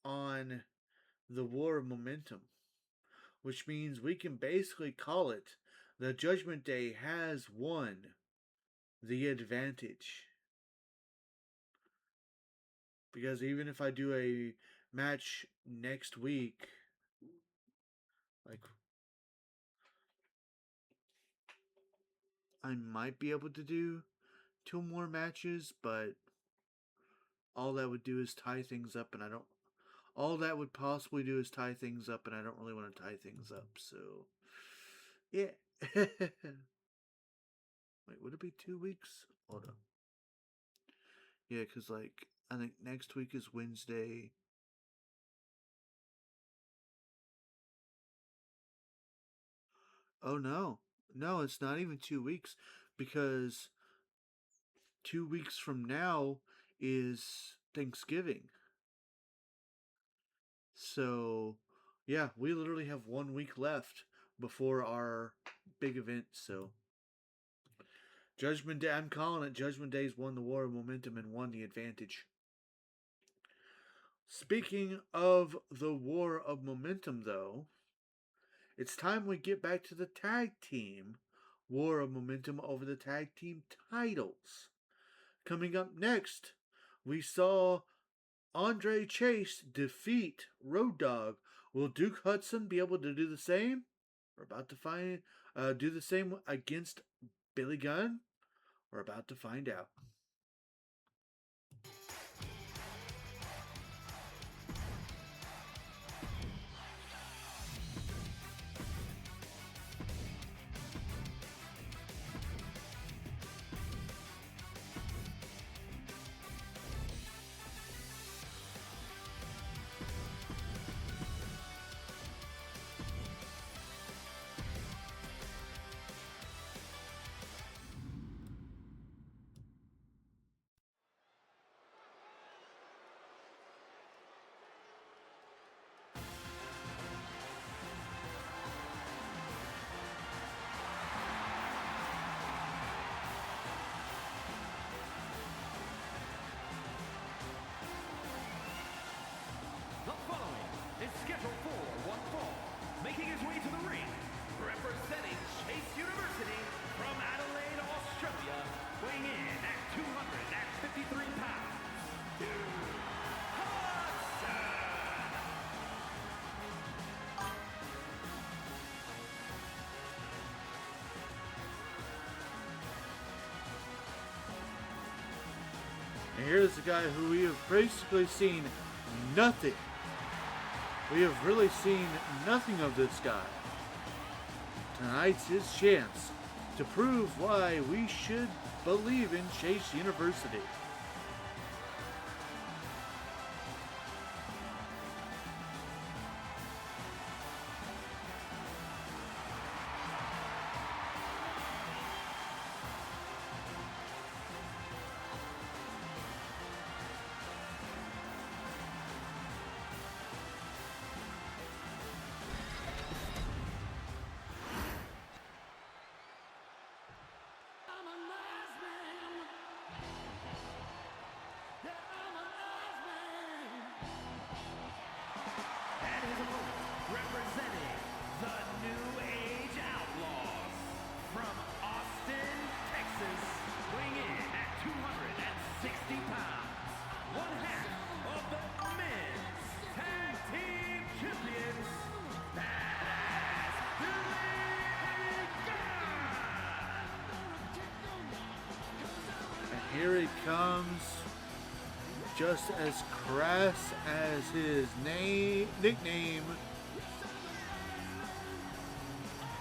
on the War of Momentum, which means we can basically call it the Judgment Day has won the advantage. Because even if I do a match next week, like, I might be able to do 2 more matches, but all that would do is tie things up, and I don't. All that would possibly do is tie things up, and I don't really want to tie things up, so. Yeah. Wait, would it be 2 weeks? Hold on. Yeah, because, like, I think next week is Wednesday. Oh, no. No, it's not even 2 weeks, because 2 weeks from now is Thanksgiving. So, yeah, we literally have 1 week left before our big event, so. Judgment Day, I'm calling it. Judgment Day's won the War of Momentum and won the advantage. Speaking of the War of Momentum, though, it's time we get back to the tag team War of Momentum over the tag team titles. Coming up next, we saw Andre Chase defeat Road Dogg. Will Duke Hudson be able to do the same? We're about to do the same against Billy Gunn. We're about to find out. The following is scheduled for one fall, making his way to the ring, representing Chase University from Adelaide, Australia, weighing in at 253 pounds, Duke Hudson. And here's the guy who we have basically seen nothing. We have really seen nothing of this guy. Tonight's his chance to prove why we should believe in Chase University. And his opponent, representing the New Age Outlaws from Austin, Texas, weighing in at 260 pounds, one half of the men's tag team champions, that's Billy Gunn. And here he comes, just as crass as his nickname.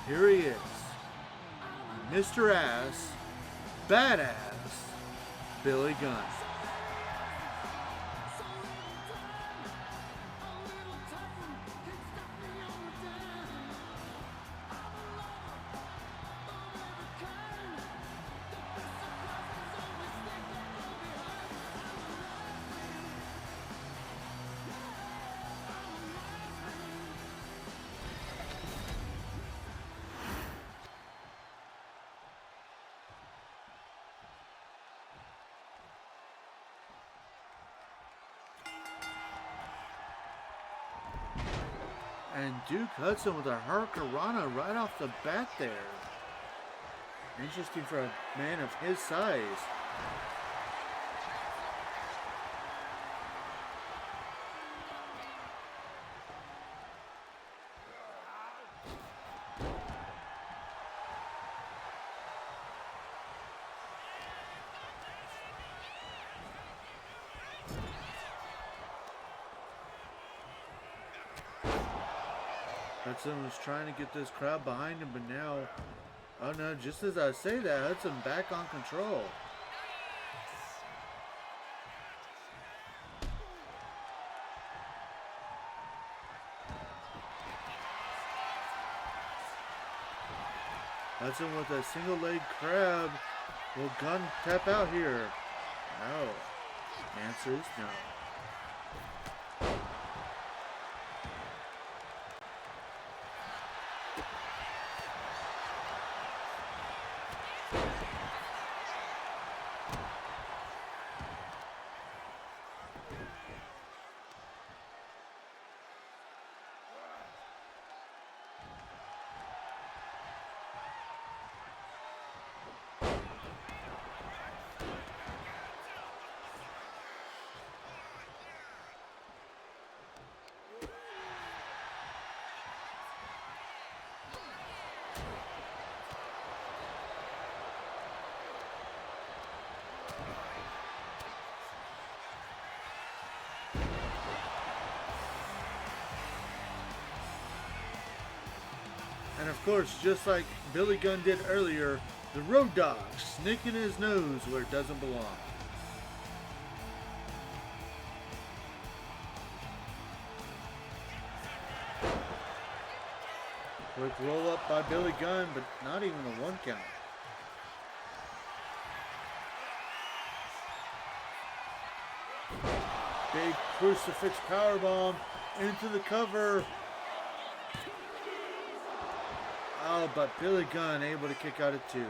Here he is, Mr. Ass, Badass, Billy Gunn. And Duke Hudson with a Hurricanrana right off the bat there. Interesting for a man of his size. Hudson was trying to get this crowd behind him, but now, oh no, just as I say that, Hudson back on control. Hudson with a single leg crab. Will Gunn tap out here? No. Answer is no. And of course, just like Billy Gunn did earlier, the Road Dogg snicking his nose where it doesn't belong. Quick roll up by Billy Gunn, but not even a 1 count. Big crucifix powerbomb into the cover. Oh, but Billy Gunn able to kick out at 2.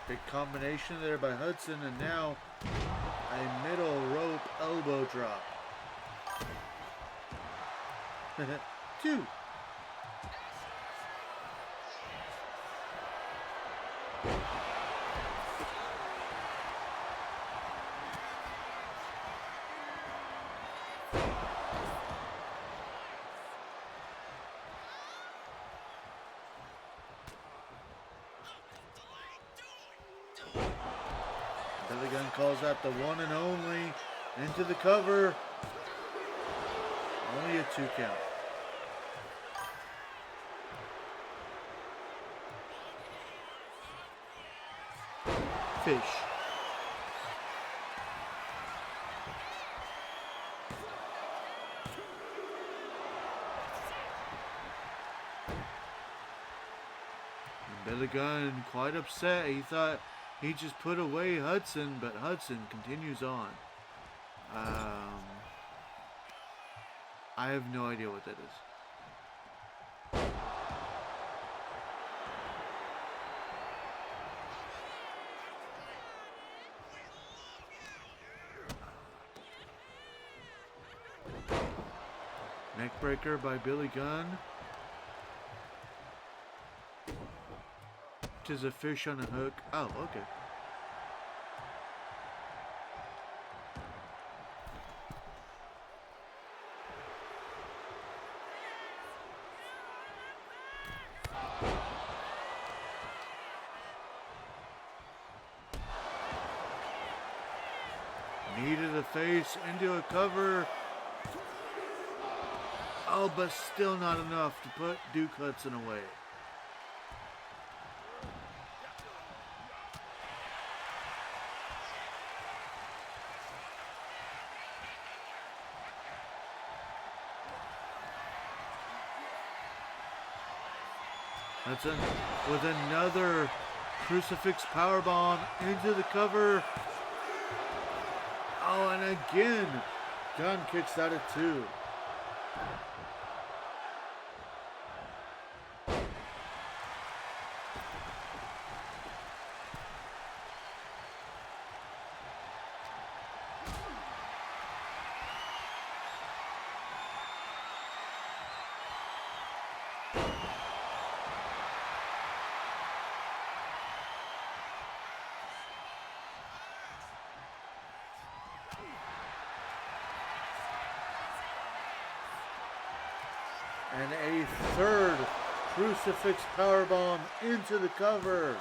Big combination there by Hudson, and now a middle rope elbow drop. 2. Billy Gunn calls out the one and only into the cover. Only a 2 count. Fish. And Billy Gunn quite upset. He thought he just put away Hudson, but Hudson continues on. I have no idea what that is. Neckbreaker by Billy Gunn. It is a fish on a hook. Oh, okay. Knee to the face, into a cover. Oh, but still not enough to put Duke Hudson away. Hudson with another crucifix powerbomb into the cover. Oh, and again, Gunn kicks out at 2. And a third crucifix powerbomb into the cover.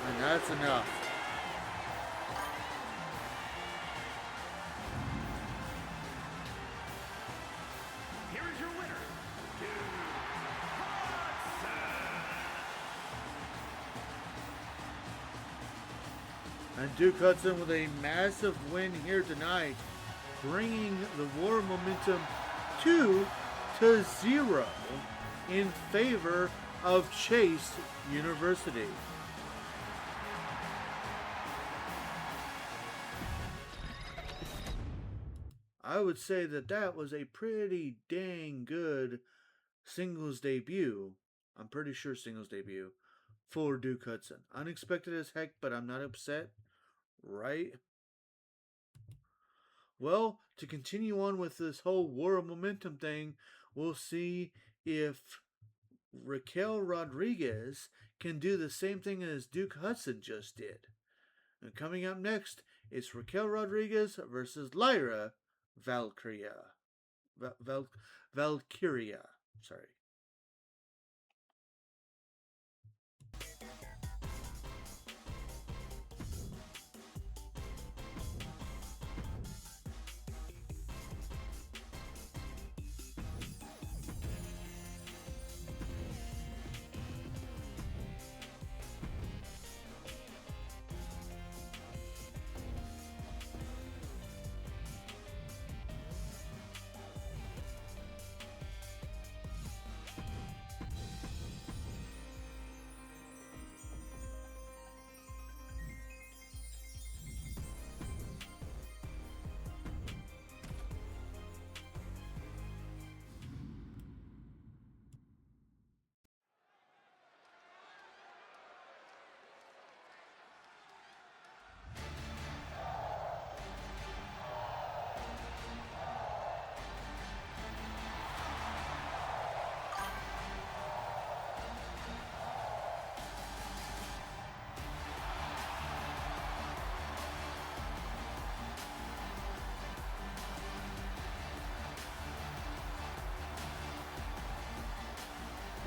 And that's enough. Here is your winner, And Duke Hudson with a massive win here tonight, bringing the war momentum 2-0 in favor of Chase University. I would say that that was a pretty dang good singles debut. I'm pretty sure singles debut for Duke Hudson. Unexpected as heck, but I'm not upset, right? Well, to continue on with this whole war of momentum thing, we'll see if Raquel Rodriguez can do the same thing as Duke Hudson just did. And coming up next, it's Raquel Rodriguez versus Lyra Valkyria. Valkyria. Sorry.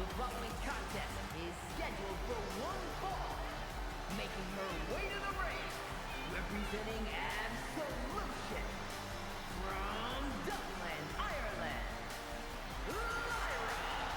The following contest is scheduled for one fall. Making her way to the ring, representing Absolution from Dublin, Ireland, Lyra Valkyria.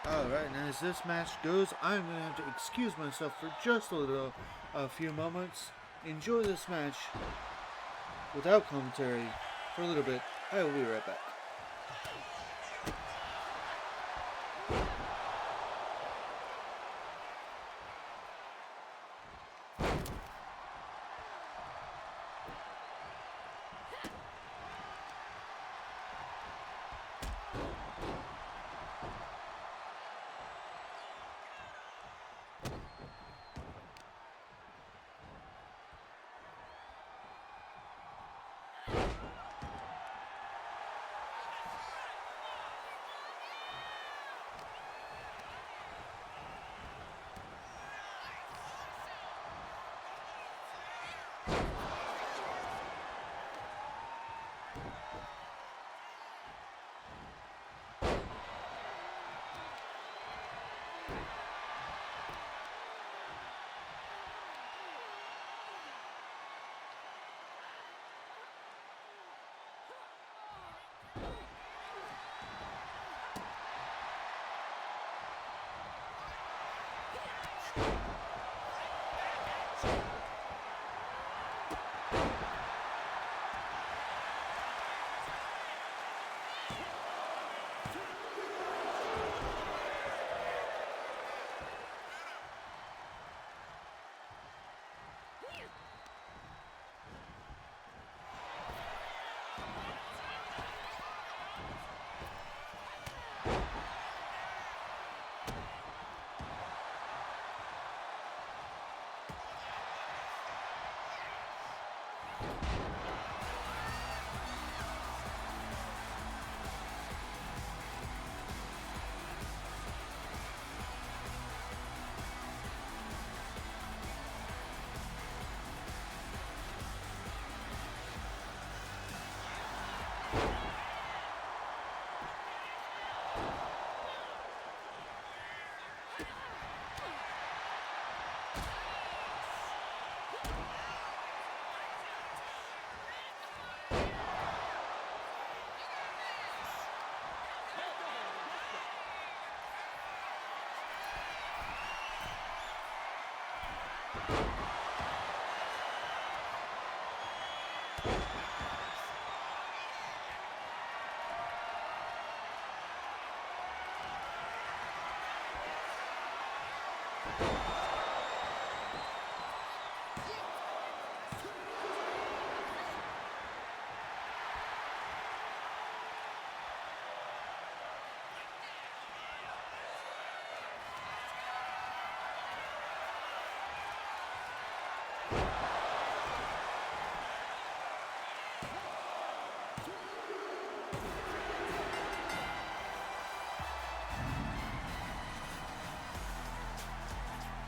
Alright, and as this match goes, I'm going to have to excuse myself for just a few moments. Enjoy this match without commentary for a little bit. I will be right back.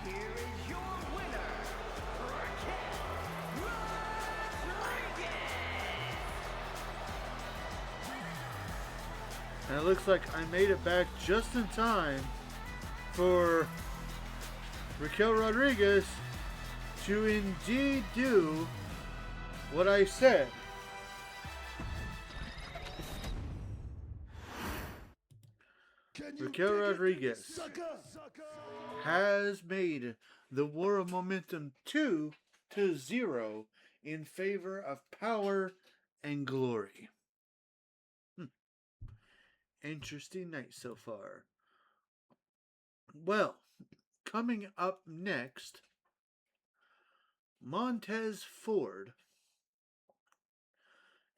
Here is your winner, Rabit. And it looks like I made it back just in time for Raquel Rodriguez to indeed do what I said. Raquel Rodriguez has made the War of Momentum 2-0 in favor of Power and Glory. Interesting night so far. Well, coming up next, Montez Ford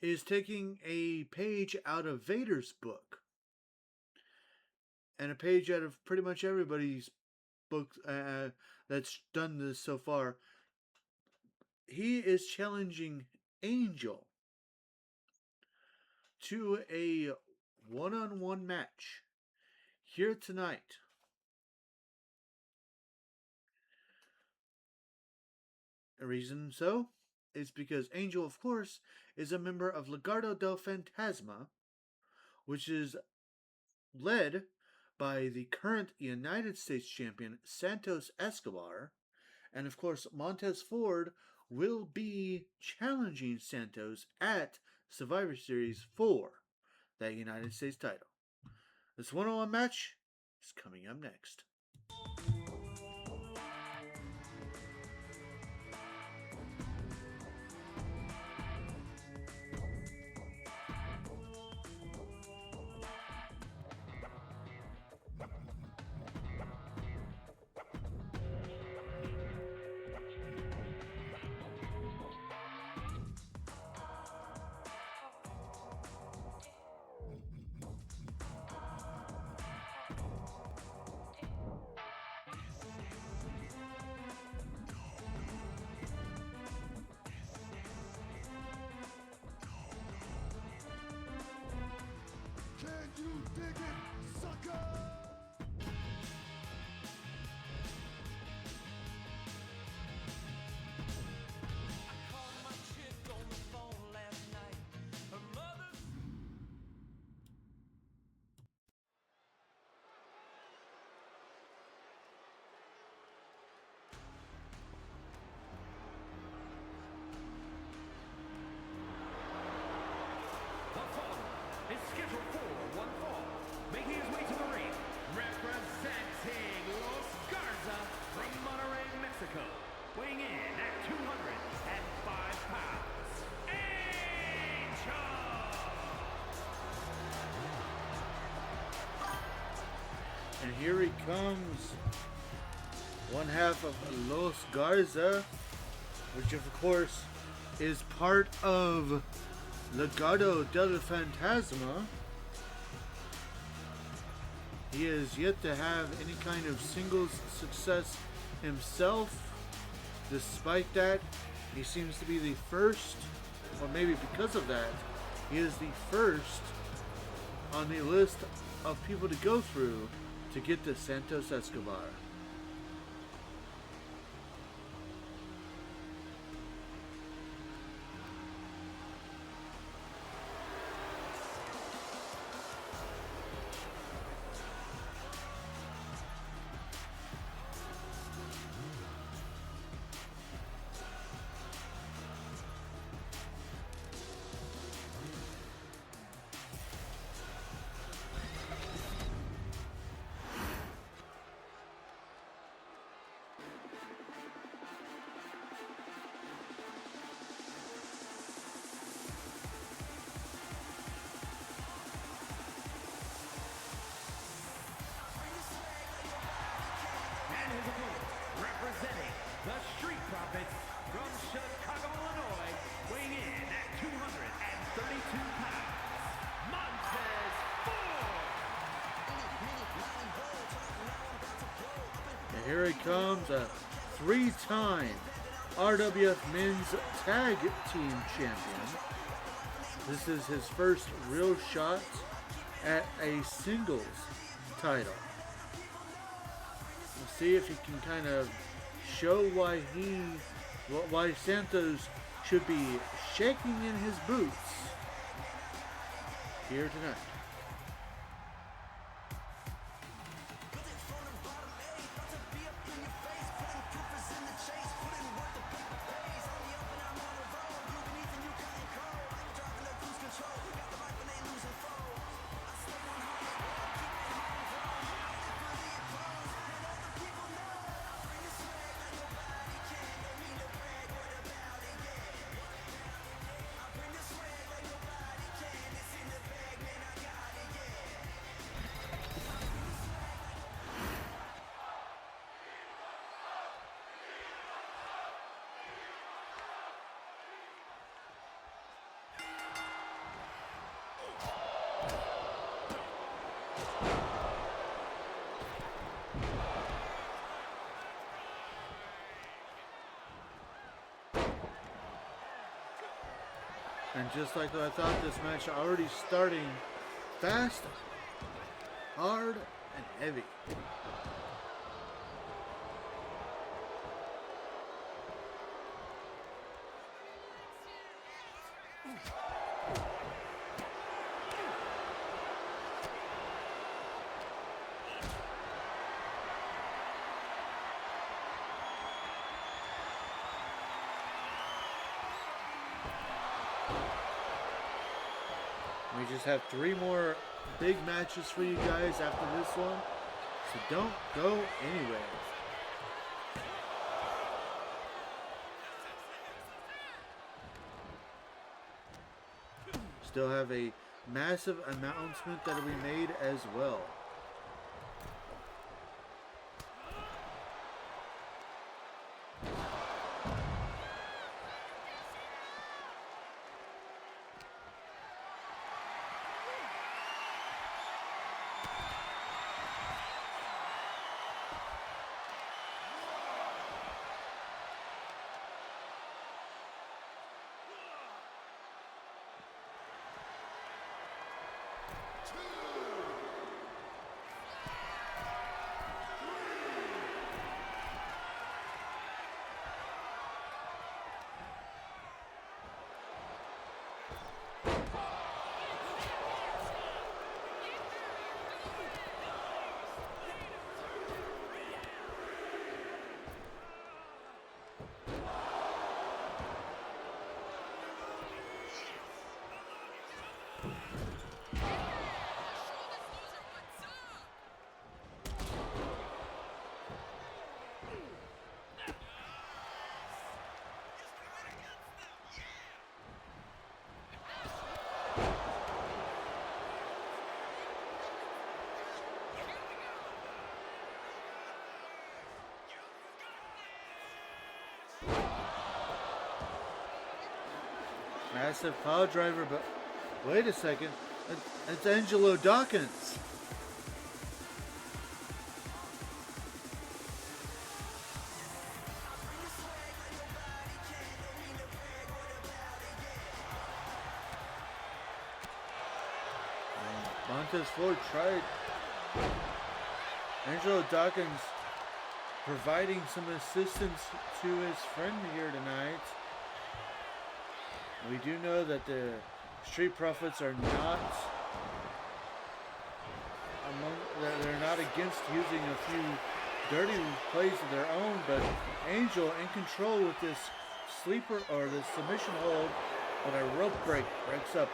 is taking a page out of Vader's book and a page out of pretty much everybody's book that's done this so far. He is challenging Angel to a one-on-one match here tonight. The reason so is because Angel, of course, is a member of Legado del Fantasma, which is led by the current United States champion Santos Escobar. And of course, Montez Ford will be challenging Santos at Survivor Series for that United States title. This one-on-one match is coming up next. Dig it, sucker! I called my chick on the phone last night. Her mother's The following is scheduled for one fall, making his way to the ring, representing Los Garza from Monterrey, Mexico, weighing in at 205 pounds, Angel! And here he comes. One half of Los Garza, which of course is part of Legado del Fantasma. He has yet to have any kind of singles success himself. Despite that, he seems to be the first, or maybe because of that, he is the first on the list of people to go through to get to Santos Escobar. And his opponent, representing the Street Profits from Chicago, Illinois, weighing in at 232 pounds, Montez Ford! And here he comes, a three-time RWF Men's Tag Team Champion. This is his first real shot at a singles title. We'll see if he can kind of show why Santos should be shaking in his boots here tonight. And just like I thought, this match already starting fast, hard, and heavy. We just have 3 more big matches for you guys after this one, so don't go anywhere. Still have a massive announcement that will be made as well. Massive pile driver, but wait a second. It's Angelo Dawkins. Montez Ford tried. Angelo Dawkins providing some assistance to his friend here tonight. We do know that the Street Profits are not they're not against using a few dirty plays of their own, but Angel in control with this sleeper or this submission hold, but a rope breaks up.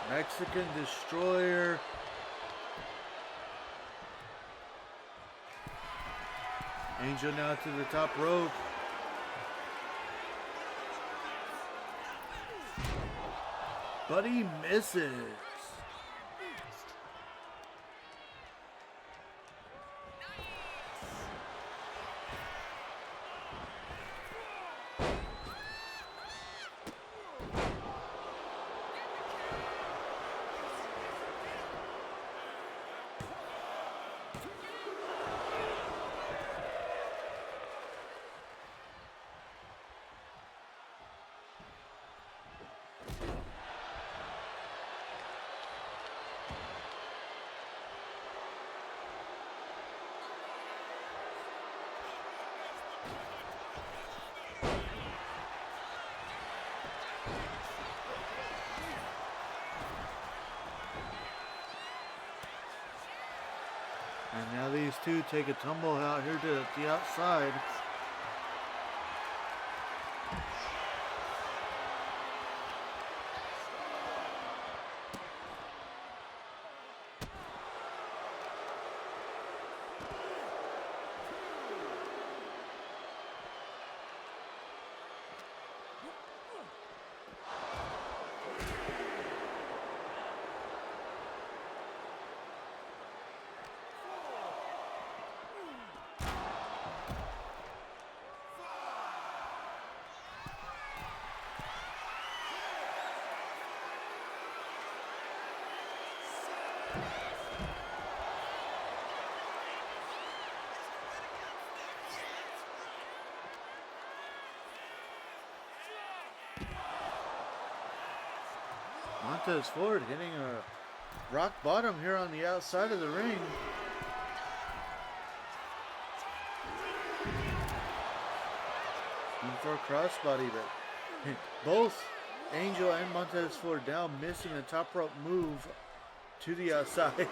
Mexican Destroyer. Angel now to the top rope. But he misses. And now these two take a tumble out here to the outside. Montez Ford hitting a rock bottom here on the outside of the ring. And for a crossbody, but both Angel and Montez Ford now missing a top rope move to the outside.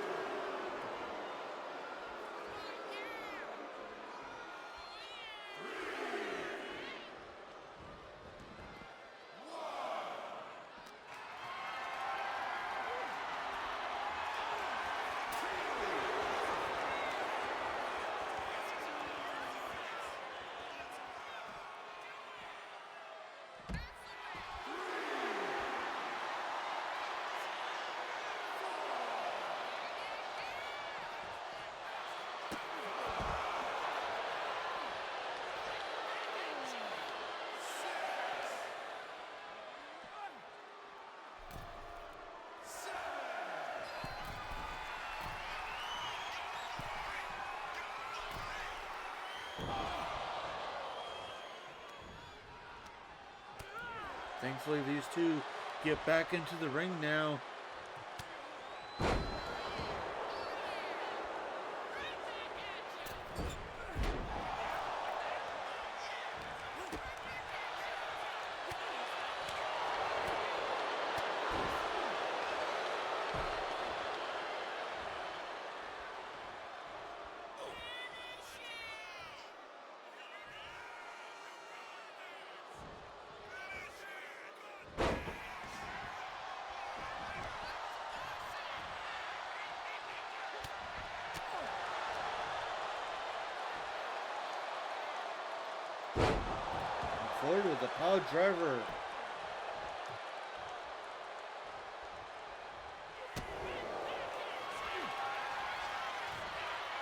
Thankfully, these two get back into the ring now. Forward with the power driver.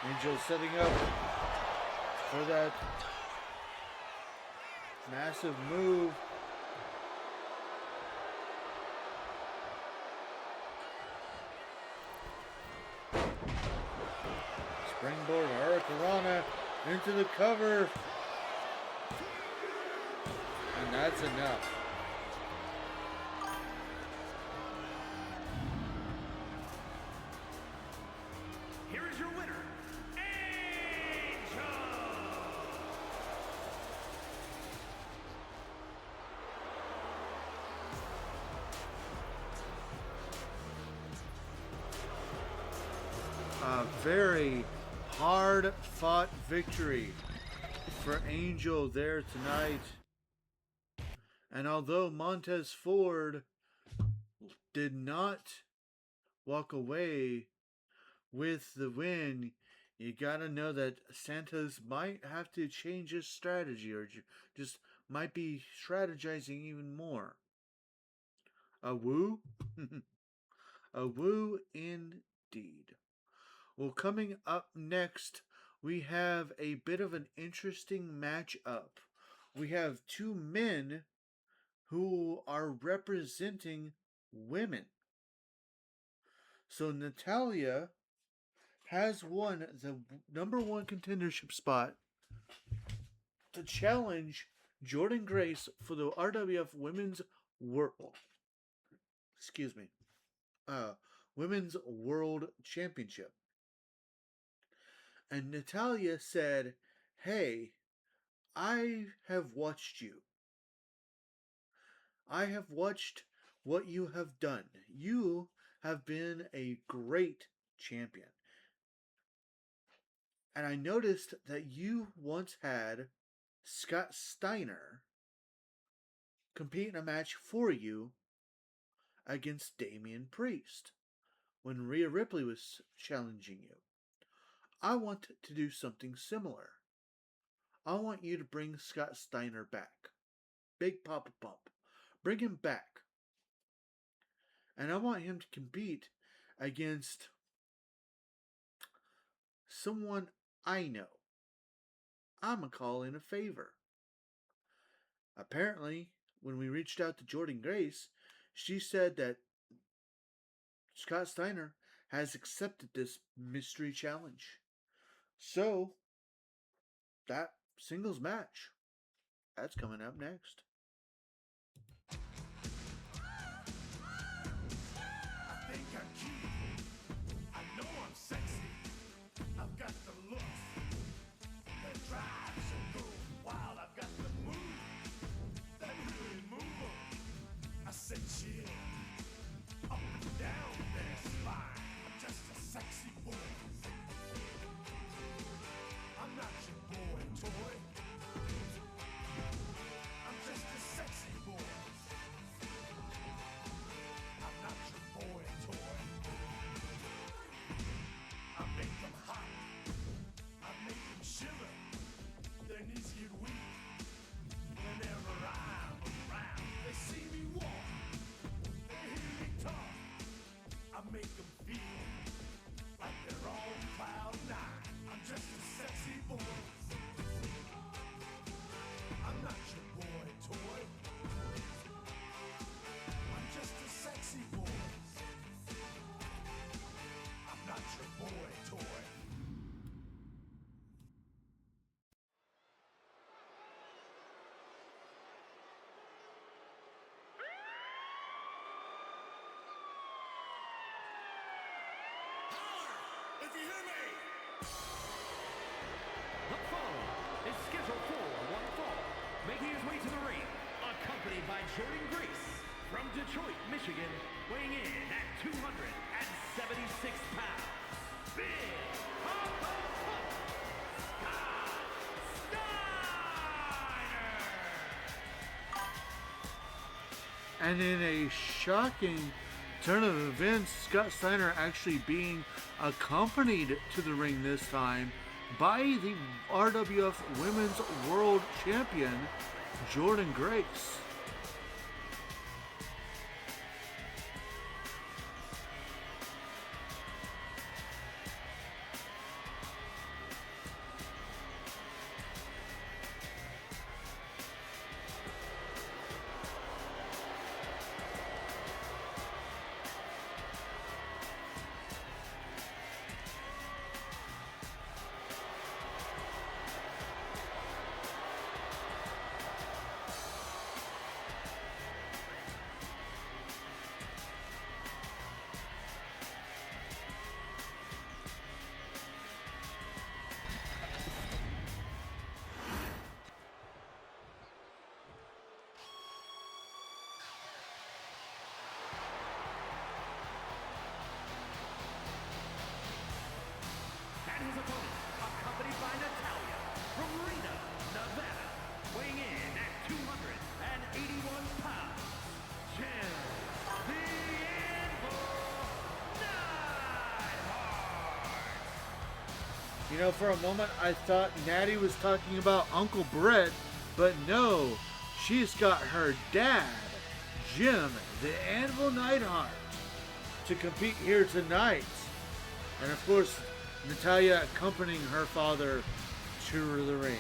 Angel setting up for that massive move. Springboard Hurricanrana into the cover. And that's enough. Here is your winner, Angel! A very hard-fought victory for Angel there tonight. And although Montez Ford did not walk away with the win, you gotta know that Santos might have to change his strategy, or just might be strategizing even more. A woo? A woo indeed. Well, coming up next, we have a bit of an interesting matchup. We have two men who are representing women. So Natalia has won the number one contendership spot to challenge Jordan Grace for the RWF Women's World. Women's World Championship. And Natalia said, "Hey, I have watched you. I have watched what you have done. You have been a great champion. And I noticed that you once had Scott Steiner compete in a match for you against Damian Priest when Rhea Ripley was challenging you. I want to do something similar. I want you to bring Scott Steiner back. Big Papa Pump. Bring him back. And I want him to compete against someone I know. I'm going to call in a favor." Apparently, when we reached out to Jordan Grace, she said that Scott Steiner has accepted this mystery challenge. So, that singles match, that's coming up next. I think I'm cute. I know I'm sexy. I've got the looks that drives and goes wild. I've got the move that really move 'em. I said chill up and down their spine. I'm just a sexy boy. I'm not your boy toy. I'm just a sexy boy. I'm not your boy toy. I make them hot. I make them shiver. Their knees get weak whenever I'm around. They see me walk. They hear me talk. I make them feel like they're on cloud nine. I'm just a sexy boy. I'm not your boy toy. I'm just a sexy boy. I'm not your boy toy. If you hear me. The following is scheduled for one fall, making his way to the ring, accompanied by Jordan Grace from Detroit, Michigan, weighing in at 276 pounds. Big Papa Pump, Scott Steiner! And in a shocking turn of events, Scott Steiner actually being accompanied to the ring this time by the RWF Women's World Champion, Jordan Grace. And his opponent, accompanied by Natalia, from Reno, Nevada, weighing in at 281 pounds, Jim the Anvil Neidhart. You know, for a moment I thought Natty was talking about Uncle Brett, but no, she's got her dad, Jim the Anvil Neidhart, to compete here tonight. And of course, Natalia accompanying her father to the ring.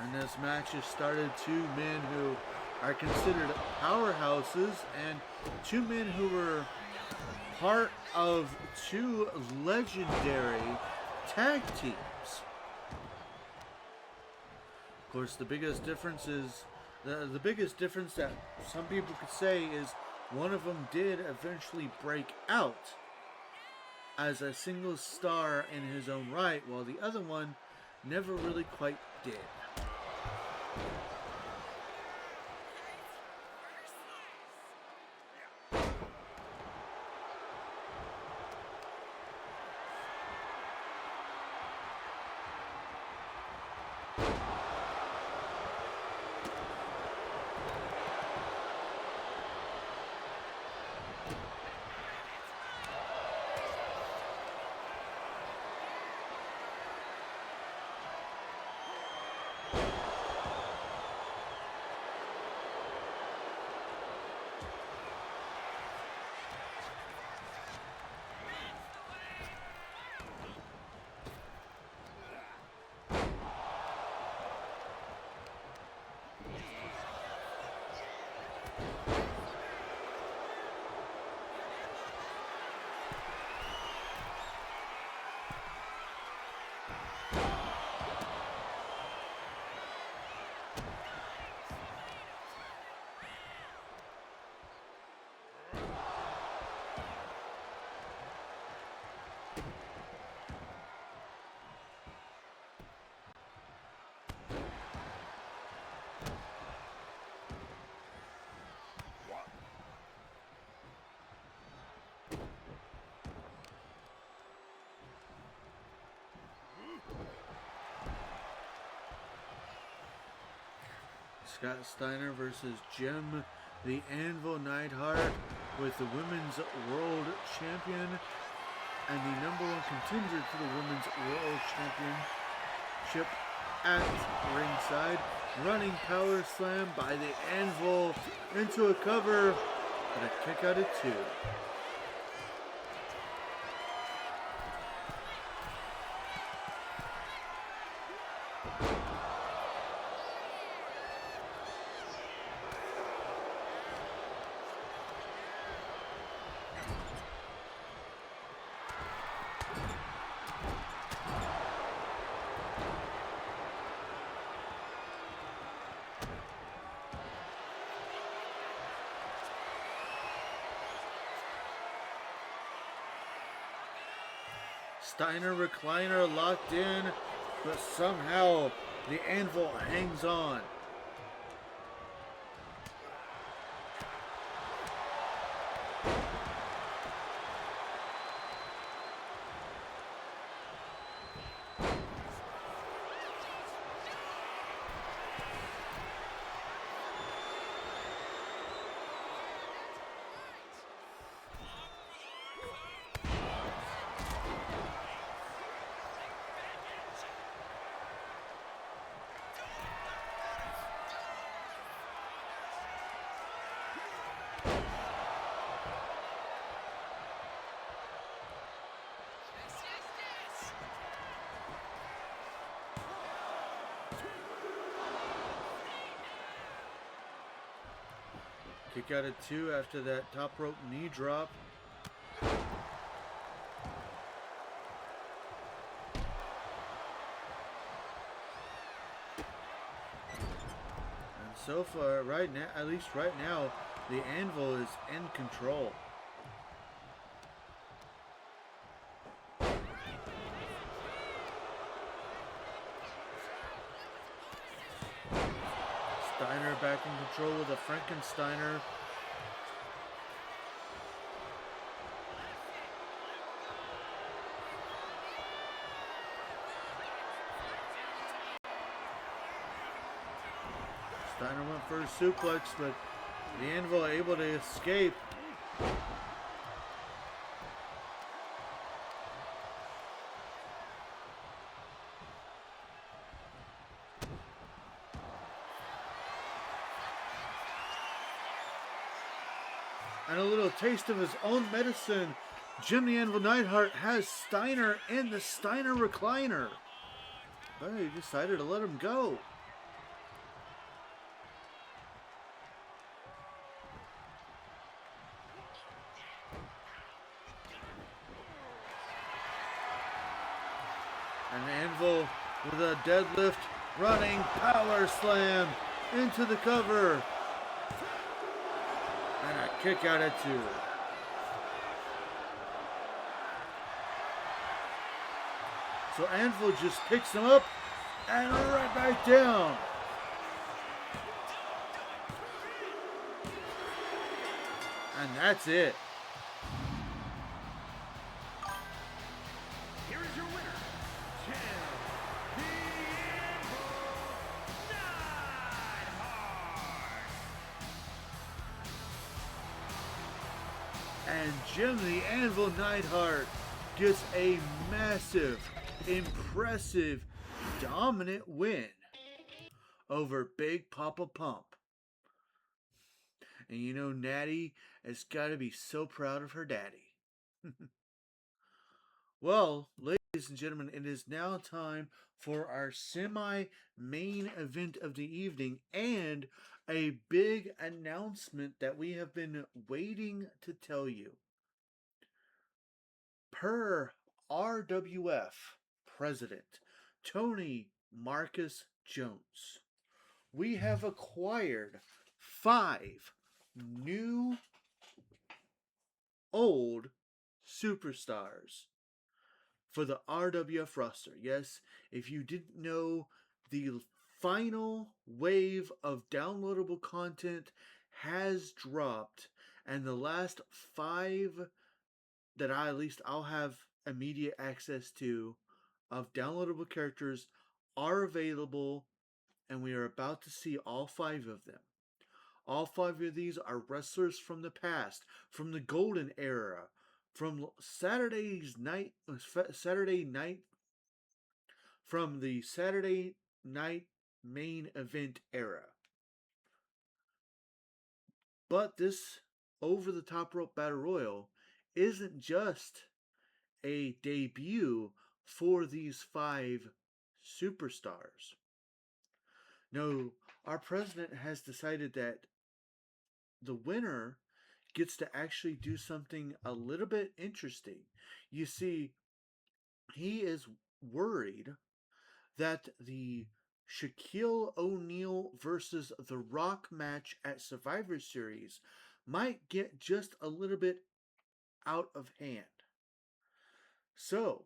And this match has started two men who are considered powerhouses and two men who were part of two legendary tag teams. Of course, the biggest difference is the biggest difference that some people could say is one of them did eventually break out as a single star in his own right, while the other one never really quite did. Scott Steiner versus Jim the Anvil Neidhart, with the Women's World Champion and the #1 contender to the Women's World Championship at ringside. Running power slam by the Anvil into a cover and a kick out of 2. Steiner recliner locked in, but somehow The Anvil hangs on. Kick out at 2 after that top rope knee drop. And so far, right now, at least right now, the Anvil is in control. Steiner back in control with a Frankensteiner. Steiner went for a suplex, but the Anvil able to escape. And a little taste of his own medicine. Jim the Anvil Neidhart has Steiner in the Steiner recliner. But he decided to let him go. And Anvil with a deadlift, running power slam into the cover. And a kick out at 2. So Anvil just picks him up and right back down. And that's it. Here is your winner, Jim the Anvil Neidhart. And Jim the Anvil Neidhart gets a massive, impressive, dominant win over Big Papa Pump. And you know, Natty has got to be so proud of her daddy. Well, ladies and gentlemen, it is now time for our semi-main event of the evening and a big announcement that we have been waiting to tell you. Per RWF President Tony Marcus Jones, we have acquired 5 new old superstars for the RWF roster. Yes, if you didn't know, the final wave of downloadable content has dropped, and the last 5 that I'll have immediate access to of downloadable characters are available, and we are about to see all 5 of them. All 5 of these are wrestlers from the past, from the golden era, from Saturday night, from the Saturday night main event era. But this over the top rope battle royal isn't just a debut for these 5 superstars. No, our president has decided that the winner gets to actually do something a little bit interesting. You see, he is worried that the Shaquille O'Neal versus The Rock match at Survivor Series might get just a little bit out of hand. So,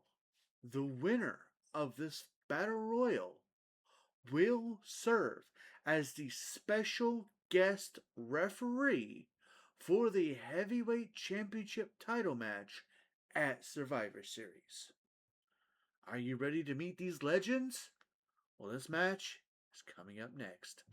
the winner of this battle royal will serve as the special guest referee for the Heavyweight Championship title match at Survivor Series. Are you ready to meet these legends? Well, this match is coming up next.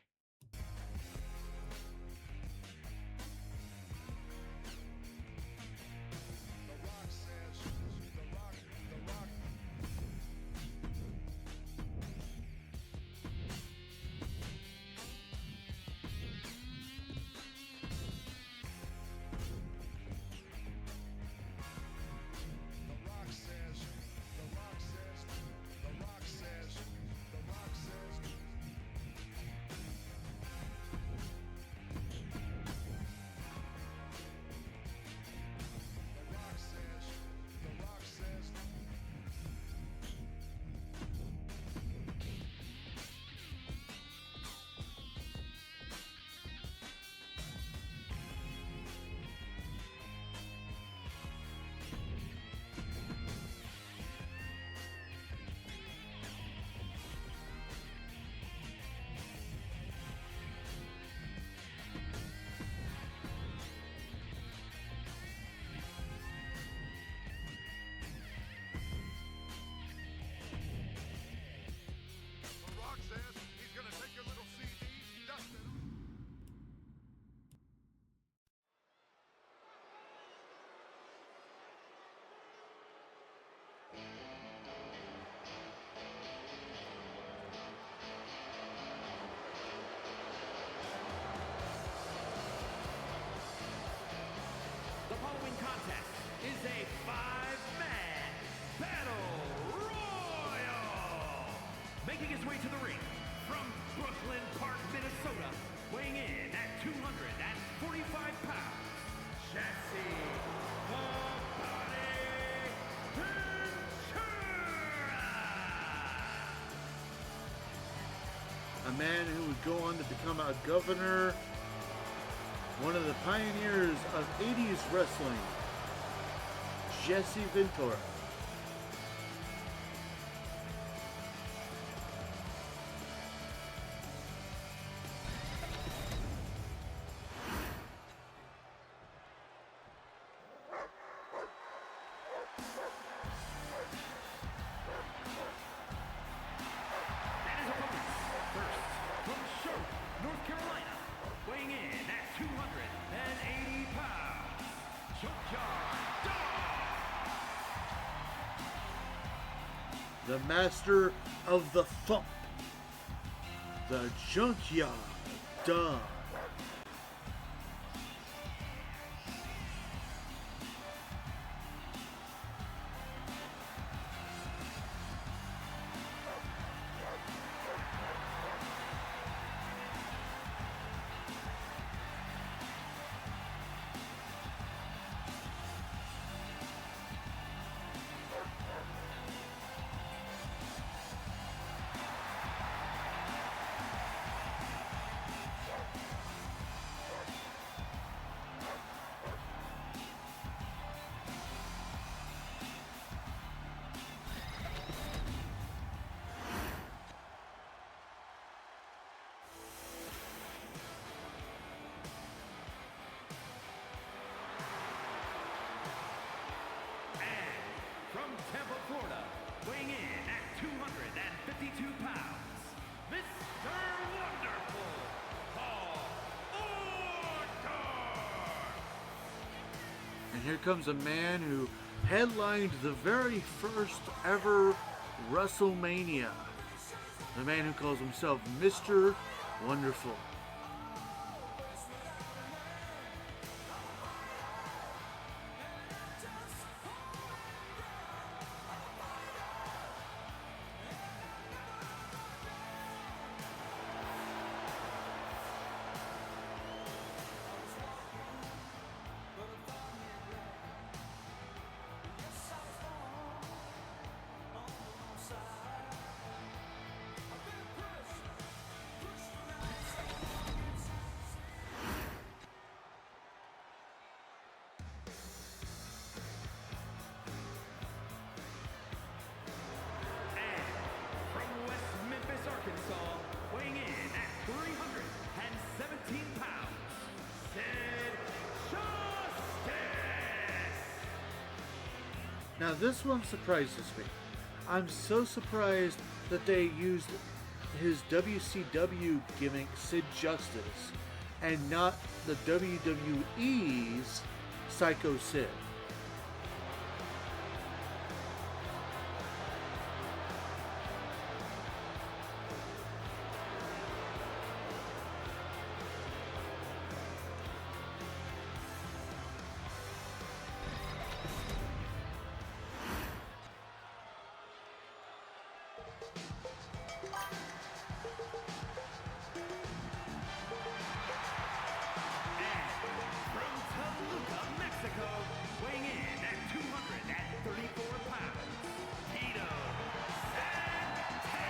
The following contest is a five-man battle royal. Making his way to the ring from Brooklyn Park, Minnesota, weighing in at 245 pounds, Jesse the Body Ventura. A man who would go on to become a governor, one of the pioneers of 80s wrestling, Jesse Ventura. And his opponents, first from Charlotte, North Carolina, weighing in at 280 pounds, Junkyard Dog. The master of the thump, the Junkyard Dog. From Tampa, Florida, weighing in at 252 pounds, Mr. Wonderful, Paul Orndorff. And here comes a man who headlined the very first ever WrestleMania. The man who calls himself Mr. Wonderful. Now this one surprises me. I'm so surprised that they used his WCW gimmick, Sid Justice, and not the WWE's Psycho Sid. From Toluca, Mexico, weighing in at 234 pounds, Tito Santana.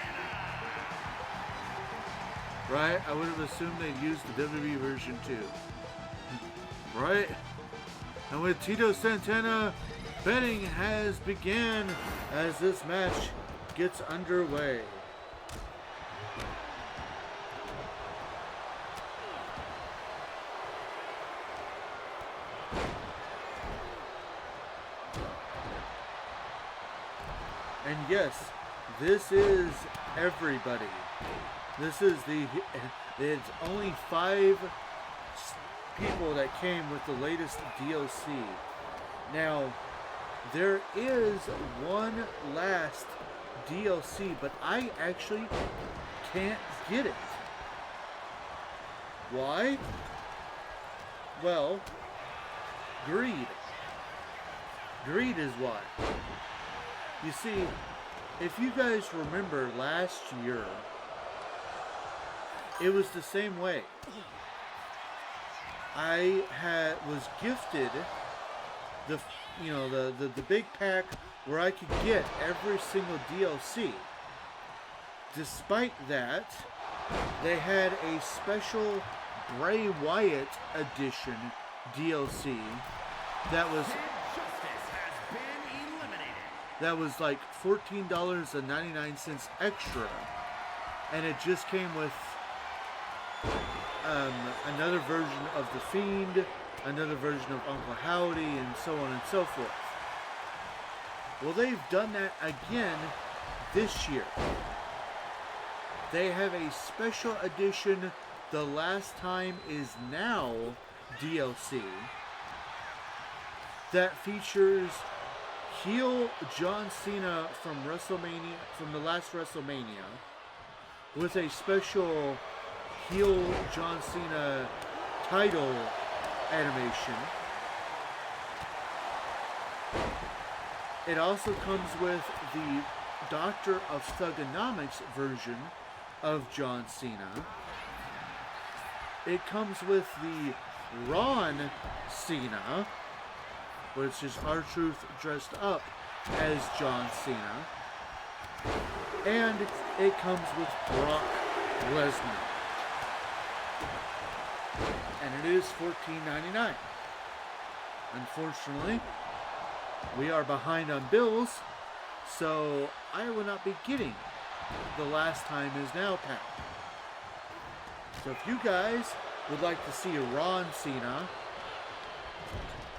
Right? I would have assumed they'd use the WWE version too. Right? And with Tito Santana, betting has begun as this match gets underway. And yes, this is everybody. This is it's only 5 people that came with the latest DLC. Now, there is one last DLC, but I actually can't get it. Why? Well, greed. Greed is why. You see, if you guys remember last year, it was the same way. I was gifted the big pack where I could get every single DLC. Despite that, they had a special Bray Wyatt edition DLC that was like $14.99 extra, and it just came with another version of The Fiend, another version of Uncle Howdy, and so on and so forth. Well, they've done that again this year. They have a special edition, The Last Time Is Now DLC, that features heel John Cena from WrestleMania, from the last WrestleMania, with a special heel John Cena title animation. It also comes with the Doctor of Thugonomics version of John Cena. It comes with the Ron Cena, which is R-Truth dressed up as John Cena. And it comes with Brock Lesnar. And it is $14.99. Unfortunately, we are behind on bills, so I will not be getting the Last Time Is Now pack. So if you guys would like to see a Ron Cena,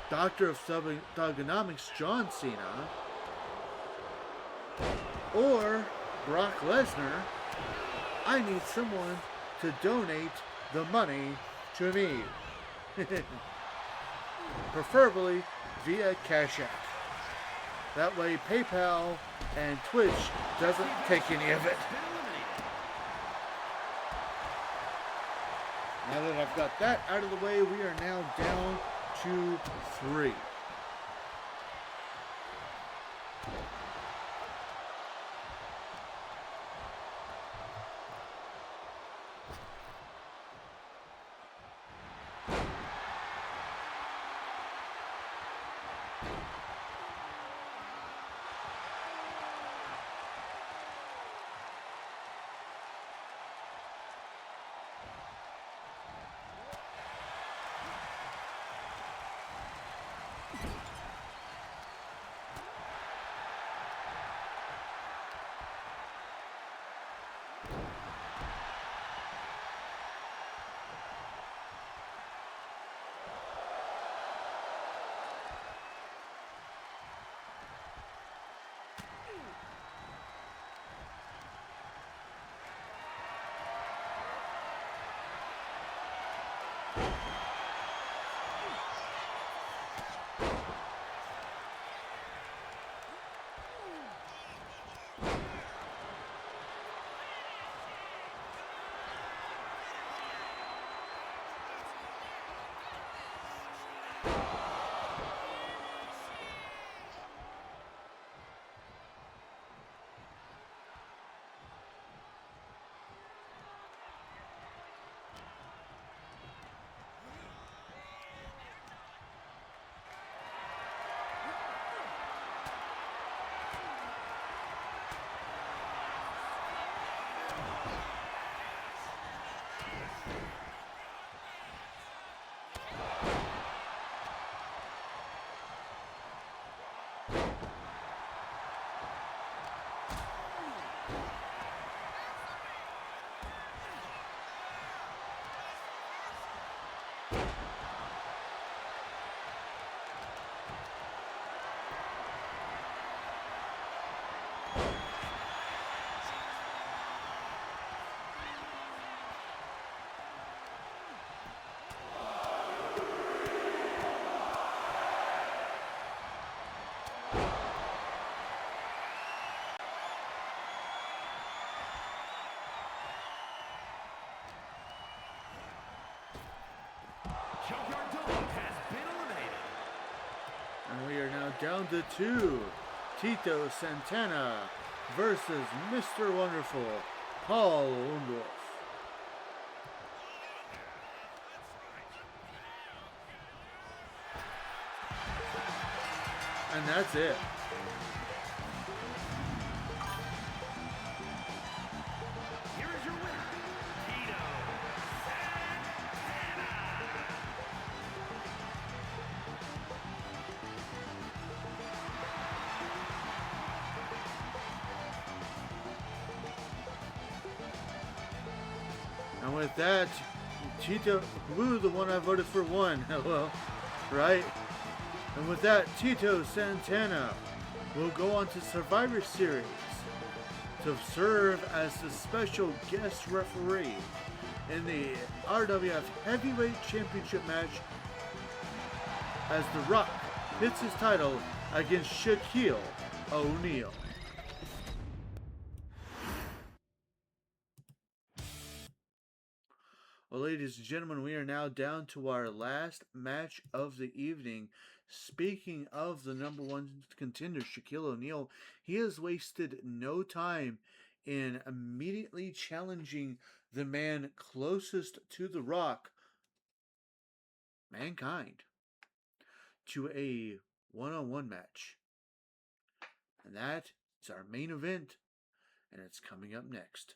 Doctor of Thugonomics John Cena, or Brock Lesnar, I need someone to donate the money to me. Preferably via Cash App. That way PayPal and Twitch doesn't take any of it. Now that I've got that out of the way, we are now down to 3. Junkyard Dog has been eliminated. And we are now down to 2. Tito Santana versus Mr. Wonderful, Paul Orndorff. And that's it. Here is your winner, Tito Santana. And with that, Tito, woo, the one I voted for won. Hello, right? And with that, Tito Santana will go on to Survivor Series to serve as the special guest referee in the RWF Heavyweight Championship match as The Rock hits his title against Shaquille O'Neal. Well, ladies and gentlemen, we are now down to our last match of the evening. Speaking of the number one contender, Shaquille O'Neal, he has wasted no time in immediately challenging the man closest to The Rock, Mankind, to a one-on-one match. And that is our main event, and it's coming up next.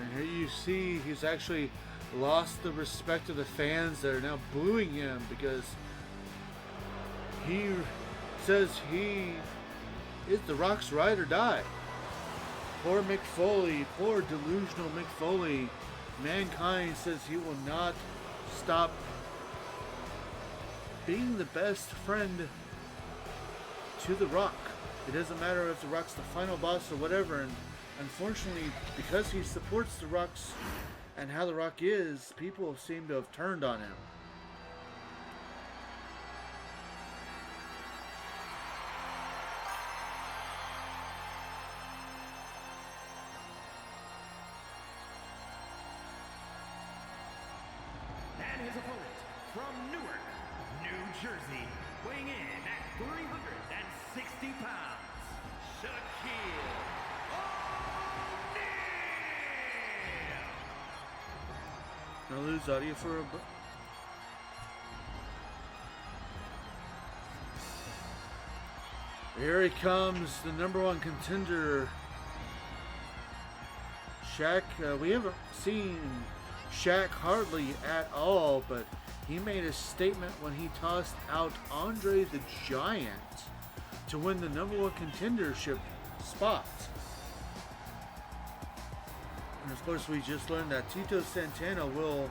And here you see he's actually lost the respect of the fans that are now booing him because he says he is The Rock's ride or die. Poor Mick Foley, poor delusional Mick Foley. Mankind says he will not stop being the best friend to The Rock. It doesn't matter if The Rock's the final boss or whatever, and unfortunately, because he supports The Rock's and how The Rock is, people seem to have turned on him. And his opponent from Newark, New Jersey, weighing in at 360 pounds, Shaquille O'Neal. Gonna lose audio for a bit. Here he comes, the number one contender, Shaq. We haven't seen Shaq hardly at all, but he made a statement when he tossed out Andre the Giant to win the number one contendership spot. And of course, we just learned that Tito Santana will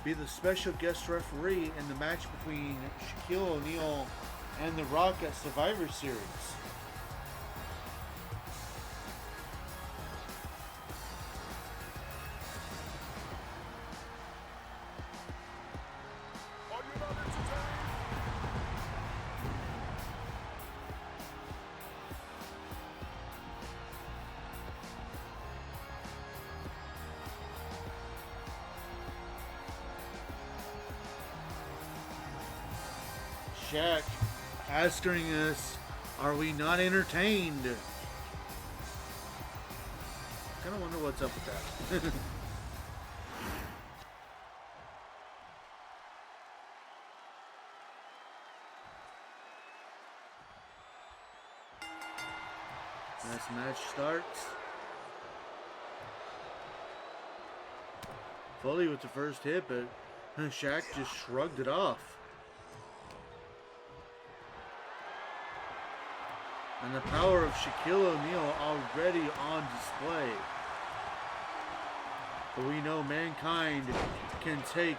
be the special guest referee in the match between Shaquille O'Neal and The Rock at Survivor Series. Are you not entertained? Shaq asking us, are we not entertained? Kind of wonder what's up with that. This match starts. Foley with the first hit, but Shaq just shrugged it off. And the power of Shaquille O'Neal already on display. But we know Mankind can take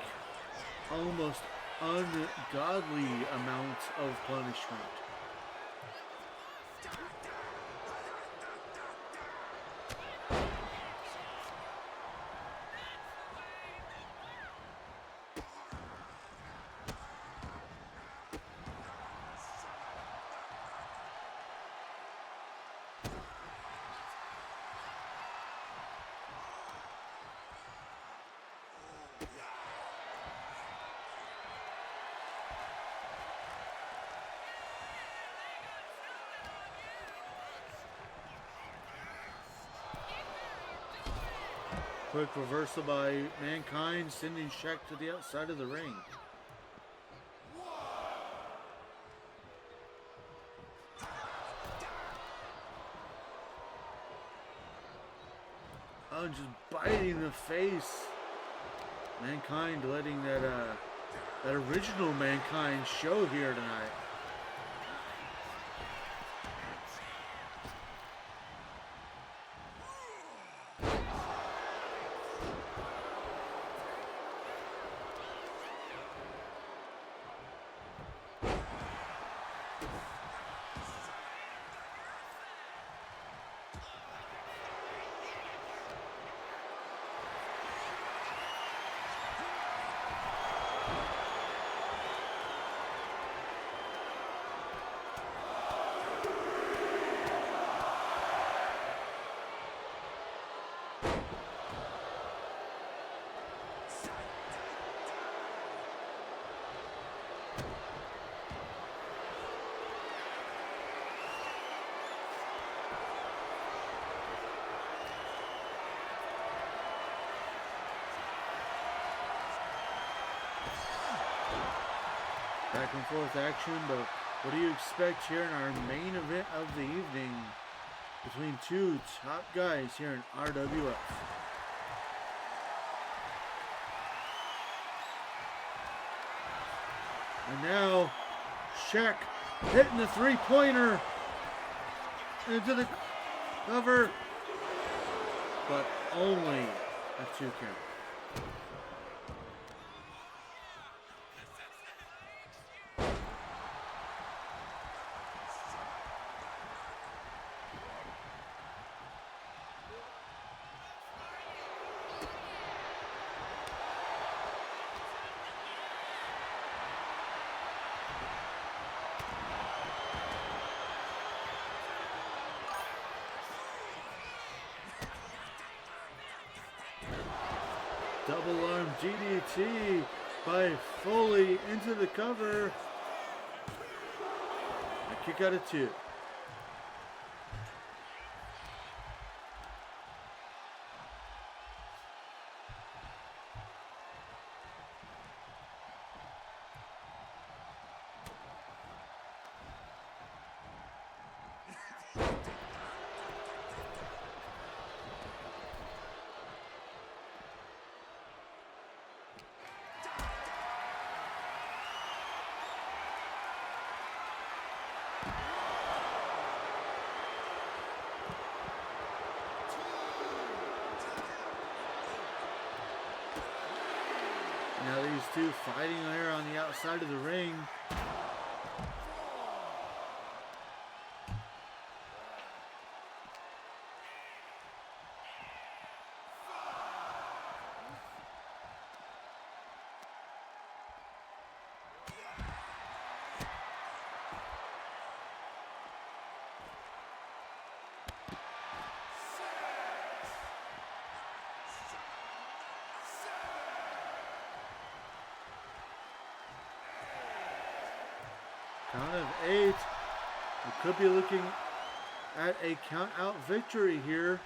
almost ungodly amounts of punishment. Quick reversal by Mankind, sending Shaq to the outside of the ring. Oh, just biting the face. Mankind letting that original Mankind show here tonight. Back and forth action, but what do you expect here in our main event of the evening between two top guys here in RWF? And now, Shaq hitting the three-pointer into the cover, but only a 2 count. Double arm DDT by Foley into the cover. A kick out of 2. Now these two fighting here on the outside of the ring. Count of 8. We could be looking at a count-out victory here.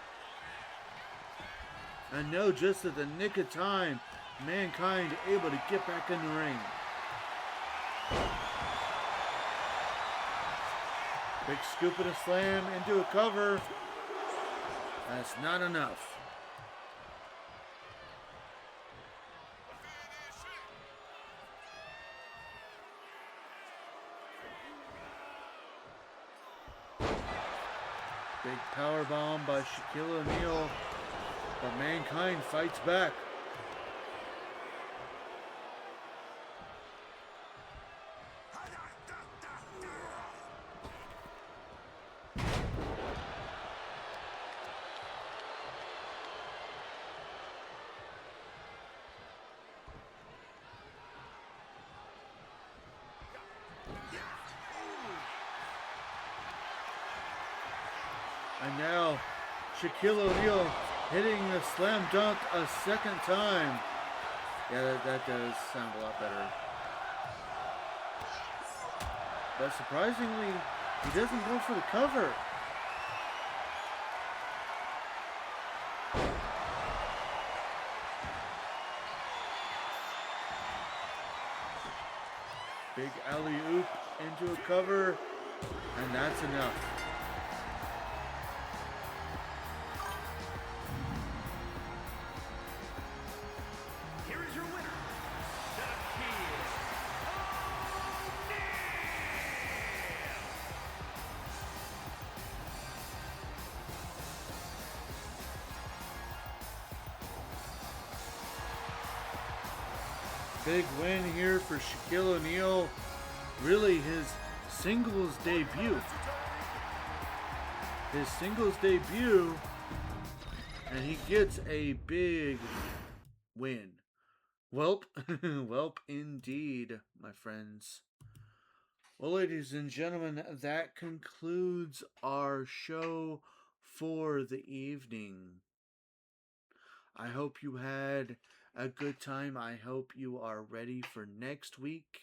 And no, just at the nick of time, Mankind able to get back in the ring. Big scoop and a slam into a cover. That's not enough. Big power bomb by Shaquille O'Neal, but Mankind fights back. And now, Shaquille O'Neal hitting the slam dunk a second time. Yeah, that does sound a lot better. But surprisingly, he doesn't go for the cover. Big alley-oop into a cover, and that's enough. Big win here for Shaquille O'Neal. Really his singles debut. His singles debut. And he gets a big win. Welp. Welp indeed, my friends. Well, ladies and gentlemen, that concludes our show for the evening. I hope you had a good time. I hope you are ready for next week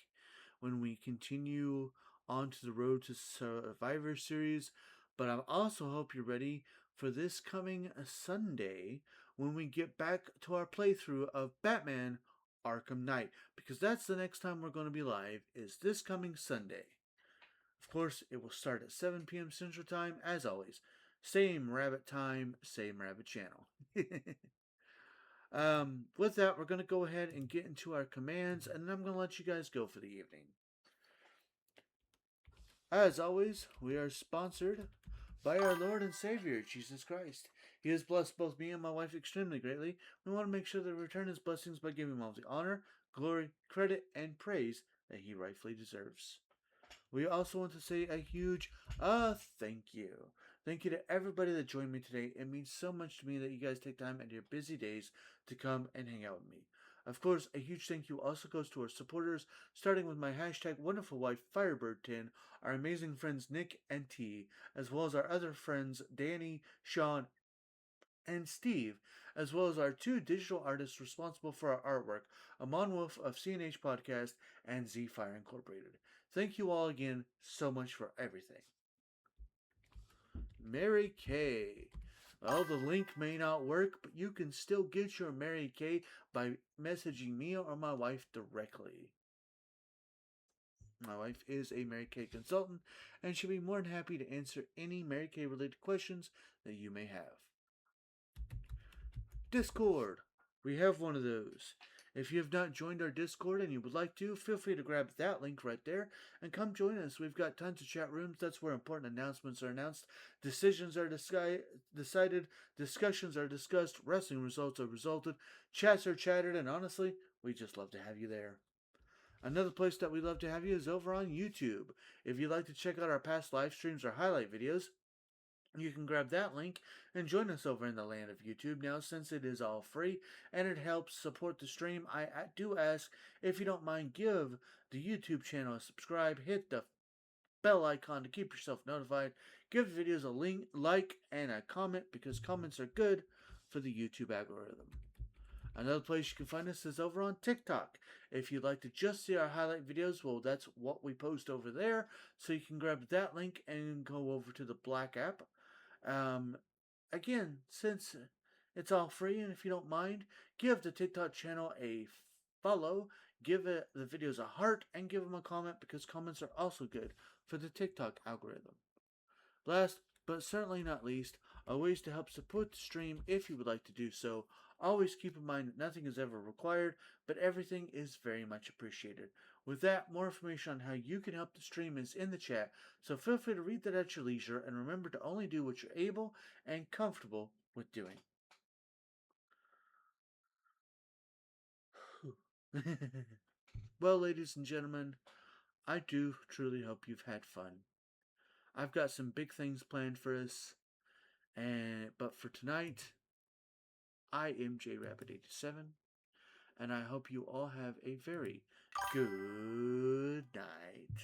when we continue on to the road to Survivor Series. But I also hope you're ready for this coming Sunday when we get back to our playthrough of Batman Arkham Knight, because that's the next time we're going to be live, is this coming Sunday. Of course, it will start at 7 p.m. Central Time, as always. Same Rabbit time, same Rabbit channel. With that, we're going to go ahead and get into our commands, and then I'm going to let you guys go for the evening. As always, we are sponsored by our Lord and Savior, Jesus Christ. He has blessed both me and my wife extremely greatly. We want to make sure that we return his blessings by giving him all the honor, glory, credit, and praise that he rightfully deserves. We also want to say a huge thank you. Thank you to everybody that joined me today. It means so much to me that you guys take time out of your busy days to come and hang out with me. Of course, a huge thank you also goes to our supporters, starting with my hashtag wonderful wife Firebird10, our amazing friends Nick and T, as well as our other friends Danny, Sean, and Steve, as well as our two digital artists responsible for our artwork, Amon Wolf of CNH Podcast and Z Fire Incorporated. Thank you all again so much for everything. Mary Kay. Well, the link may not work, but you can still get your Mary Kay by messaging me or my wife directly. My wife is a Mary Kay consultant, and she'll be more than happy to answer any Mary Kay related questions that you may have. Discord. We have one of those. If you have not joined our Discord and you would like to, feel free to grab that link right there and come join us. We've got tons of chat rooms. That's where important announcements are announced, decisions are decided, discussions are discussed, wrestling results are resulted, chats are chatted, and honestly, we just love to have you there. Another place that we love to have you is over on YouTube. If you'd like to check out our past live streams or highlight videos, you can grab that link and join us over in the land of YouTube. Now, since it is all free and it helps support the stream, I do ask if you don't mind, give the YouTube channel a subscribe, hit the bell icon to keep yourself notified, give the videos a link, like, and a comment because comments are good for the YouTube algorithm. Another place you can find us is over on TikTok. If you'd like to just see our highlight videos, well, that's what we post over there. So you can grab that link and go over to the Black app. Again, since it's all free, and if you don't mind, give the TikTok channel a follow, give the videos a heart, and give them a comment because comments are also good for the TikTok algorithm. Last, but certainly not least, are ways to help support the stream if you would like to do so. Always keep in mind that nothing is ever required, but everything is very much appreciated. With that, more information on how you can help the stream is in the chat, so feel free to read that at your leisure, and remember to only do what you're able and comfortable with doing. Well, ladies and gentlemen, I do truly hope you've had fun. I've got some big things planned for us, but for tonight, I am JRabbit87, and I hope you all have a very good night.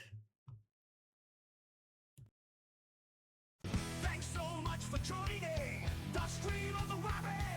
Thanks so much for joining the Stream of the Rabbit.